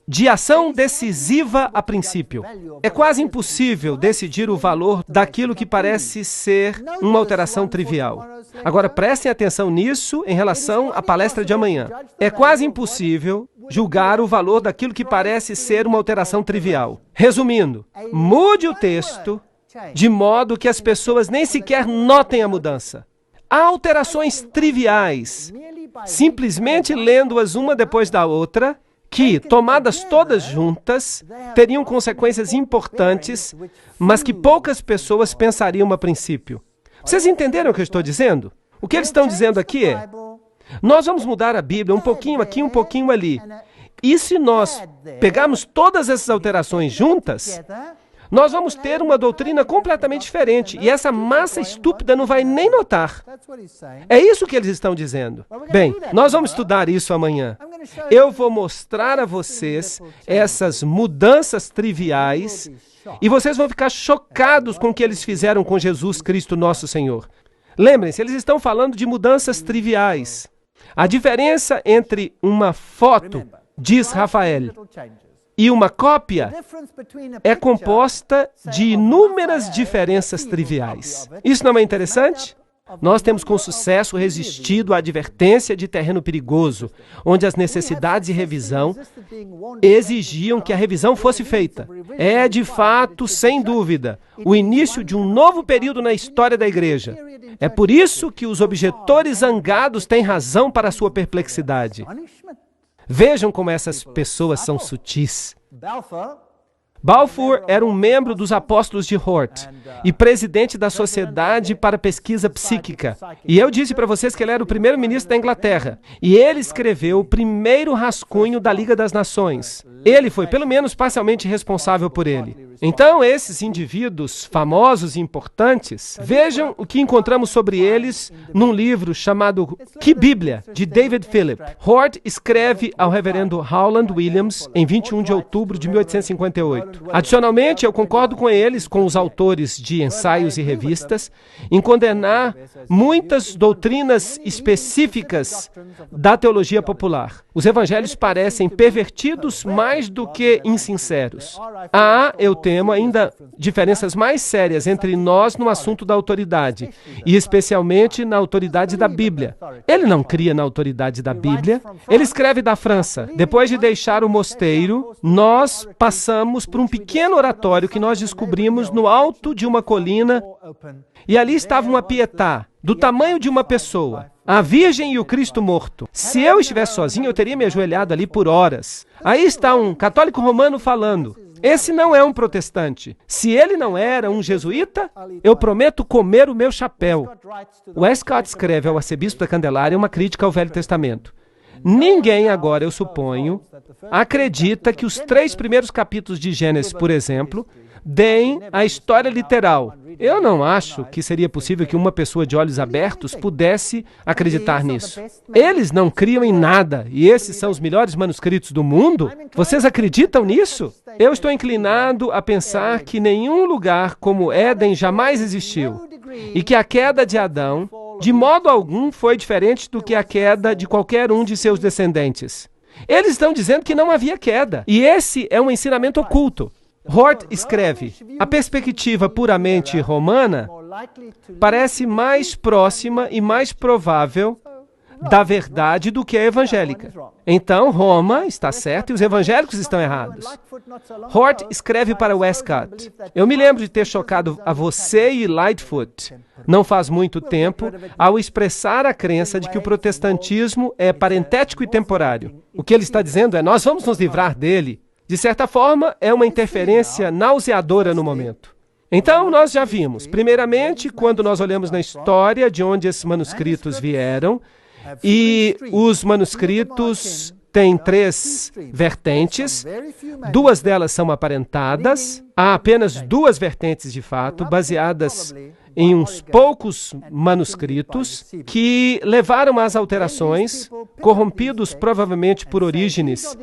Speaker 1: de ação decisiva a princípio. É quase impossível decidir o valor daquilo que parece ser uma alteração trivial. Agora, prestem atenção nisso em relação à palestra de amanhã. É quase impossível julgar o valor daquilo que parece ser uma alteração trivial. Resumindo, mude o texto de modo que as pessoas nem sequer notem a mudança. Há alterações triviais, simplesmente lendo-as uma depois da outra, que, tomadas todas juntas, teriam consequências importantes, mas que poucas pessoas pensariam a princípio. Vocês entenderam o que eu estou dizendo? O que eles estão dizendo aqui é, nós vamos mudar a Bíblia um pouquinho aqui, um pouquinho ali. E se nós pegarmos todas essas alterações juntas, nós vamos ter uma doutrina completamente diferente. E essa massa estúpida não vai nem notar. É isso que eles estão dizendo. Bem, nós vamos estudar isso amanhã. Eu vou mostrar a vocês essas mudanças triviais e vocês vão ficar chocados com o que eles fizeram com Jesus Cristo, nosso Senhor. Lembrem-se, eles estão falando de mudanças triviais. A diferença entre uma foto, diz Rafael, e uma cópia é composta de inúmeras diferenças triviais. Isso não é interessante? Nós temos com sucesso resistido à advertência de terreno perigoso, onde as necessidades de revisão exigiam que a revisão fosse feita. É, de fato, sem dúvida, o início de um novo período na história da igreja. É por isso que os objetores zangados têm razão para a sua perplexidade. Vejam como essas pessoas são sutis. Balfour era um membro dos Apóstolos de Hort e presidente da Sociedade para Pesquisa Psíquica. E eu disse para vocês que ele era o primeiro-ministro da Inglaterra. E ele escreveu o primeiro rascunho da Liga das Nações. Ele foi, pelo menos, parcialmente responsável por ele. Então, esses indivíduos famosos e importantes, vejam o que encontramos sobre eles num livro chamado Que Bíblia, de David Philip. Hort escreve ao reverendo Howland Williams em 21 de outubro de 1858. Adicionalmente, eu concordo com eles, com os autores de ensaios e revistas, em condenar muitas doutrinas específicas da teologia popular. Os evangelhos parecem pervertidos mais do que insinceros. Eu temo ainda diferenças mais sérias entre nós no assunto da autoridade, e especialmente na autoridade da Bíblia. Ele não cria na autoridade da Bíblia. Ele escreve da França. Depois de deixar o mosteiro, nós passamos por um pequeno oratório que nós descobrimos no alto de uma colina, e ali estava uma pietá, do tamanho de uma pessoa, a Virgem e o Cristo morto. Se eu estivesse sozinho, eu teria me ajoelhado ali por horas. Aí está um católico romano falando. Esse não é um protestante. Se ele não era um jesuíta, eu prometo comer o meu chapéu. Westcott escreve ao arcebispo da Candelária uma crítica ao Velho Testamento. Ninguém agora, eu suponho, acredita que os 3 primeiros capítulos de Gênesis, por exemplo, deem a história literal. Eu não acho que seria possível que uma pessoa de olhos abertos pudesse acreditar nisso. Eles não criam em nada, e esses são os melhores manuscritos do mundo? Vocês acreditam nisso? Eu estou inclinado a pensar que nenhum lugar como Éden jamais existiu, e que a queda de Adão, de modo algum, foi diferente do que a queda de qualquer um de seus descendentes. Eles estão dizendo que não havia queda, e esse é um ensinamento oculto. Hort escreve, a perspectiva puramente romana parece mais próxima e mais provável da verdade do que a evangélica. Então, Roma está certa e os evangélicos estão errados. Hort escreve para Westcott, eu me lembro de ter chocado a você e Lightfoot, não faz muito tempo, ao expressar a crença de que o protestantismo é parentético e temporário. O que ele está dizendo é, nós vamos nos livrar dele. De certa forma, é uma interferência nauseadora no momento. Então, nós já vimos, primeiramente, quando nós olhamos na história de onde esses manuscritos vieram, E os manuscritos têm 3 vertentes, 2 delas são aparentadas, há apenas 2 vertentes de fato, baseadas em uns poucos manuscritos que levaram às alterações, corrompidos provavelmente por Orígenes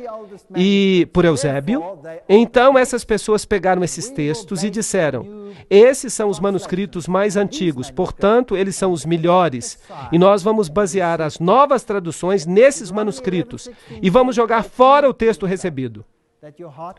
Speaker 1: e por Eusébio. Então essas pessoas pegaram esses textos e disseram: esses são os manuscritos mais antigos, portanto eles são os melhores, e nós vamos basear as novas traduções nesses manuscritos e vamos jogar fora o texto recebido.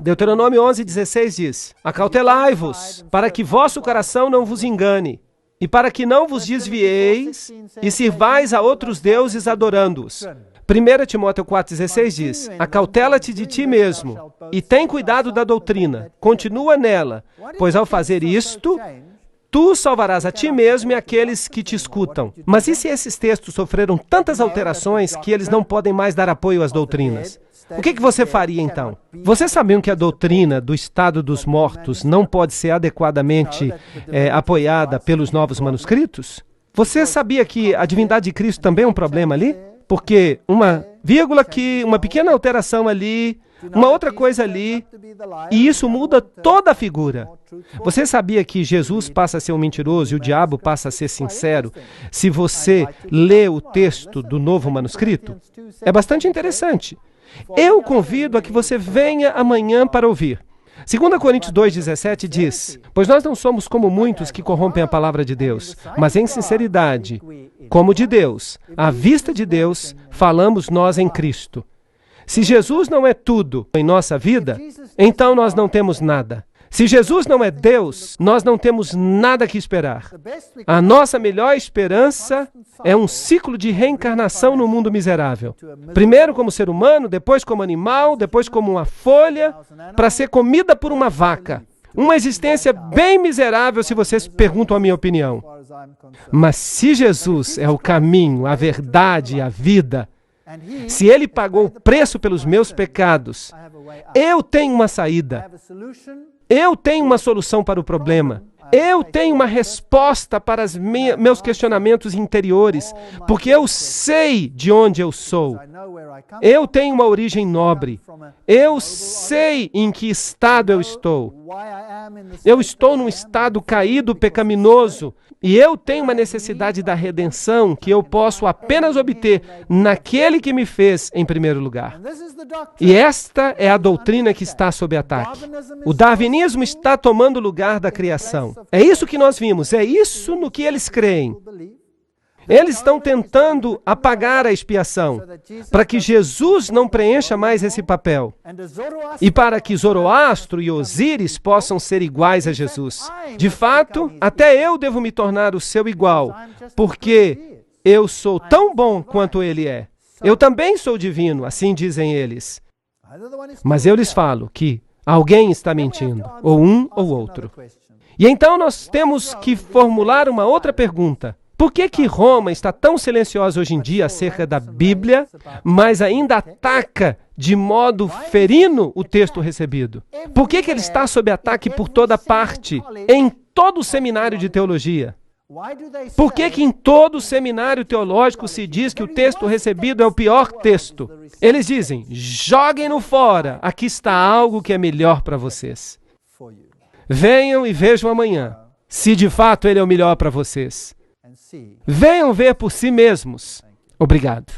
Speaker 1: Deuteronômio 11:16 diz: acautelai-vos, para que vosso coração não vos engane, e para que não vos desvieis e sirvais a outros deuses adorando-os. 1 Timóteo 4,16 diz: acautela-te de ti mesmo, e tem cuidado da doutrina, continua nela, pois ao fazer isto, tu salvarás a ti mesmo e aqueles que te escutam. Mas e se esses textos sofreram tantas alterações que eles não podem mais dar apoio às doutrinas? O que você faria então? Vocês sabiam que a doutrina do estado dos mortos não pode ser adequadamente apoiada pelos novos manuscritos? Você sabia que a divindade de Cristo também é um problema ali? Porque uma vírgula aqui, uma pequena alteração ali, uma outra coisa ali, e isso muda toda a figura. Você sabia que Jesus passa a ser um mentiroso e o diabo passa a ser sincero se você lê o texto do novo manuscrito? É bastante interessante. Eu convido a que você venha amanhã para ouvir. 2 Coríntios 2,17 diz: pois nós não somos como muitos que corrompem a palavra de Deus, mas em sinceridade, como de Deus, à vista de Deus, falamos nós em Cristo. Se Jesus não é tudo em nossa vida, então nós não temos nada. Se Jesus não é Deus, nós não temos nada que esperar. A nossa melhor esperança é um ciclo de reencarnação no mundo miserável. Primeiro como ser humano, depois como animal, depois como uma folha, para ser comida por uma vaca. Uma existência bem miserável, se vocês perguntam a minha opinião. Mas se Jesus é o caminho, a verdade e a vida, se Ele pagou o preço pelos meus pecados, eu tenho uma saída. Eu tenho uma solução para o problema. Eu tenho uma resposta para os meus questionamentos interiores, porque eu sei de onde eu sou. Eu tenho uma origem nobre. Eu sei em que estado eu estou. Eu estou num estado caído, pecaminoso, e eu tenho uma necessidade da redenção que eu posso apenas obter naquele que me fez em primeiro lugar. E esta é a doutrina que está sob ataque. O darwinismo está tomando o lugar da criação. É isso que nós vimos, é isso no que eles creem. Eles estão tentando apagar a expiação, para que Jesus não preencha mais esse papel. E para que Zoroastro e Osíris possam ser iguais a Jesus. De fato, até eu devo me tornar o seu igual, porque eu sou tão bom quanto ele é. Eu também sou divino, assim dizem eles. Mas eu lhes falo que alguém está mentindo, ou um ou outro. E então nós temos que formular uma outra pergunta. Por que Roma está tão silenciosa hoje em dia acerca da Bíblia, mas ainda ataca de modo ferino o texto recebido? Por que ele está sob ataque por toda parte, em todo o seminário de teologia? Por que em todo o seminário teológico se diz que o texto recebido é o pior texto? Eles dizem: joguem-no fora, aqui está algo que é melhor para vocês. Venham e vejam amanhã, se de fato ele é o melhor para vocês. Venham ver por si mesmos. Obrigado.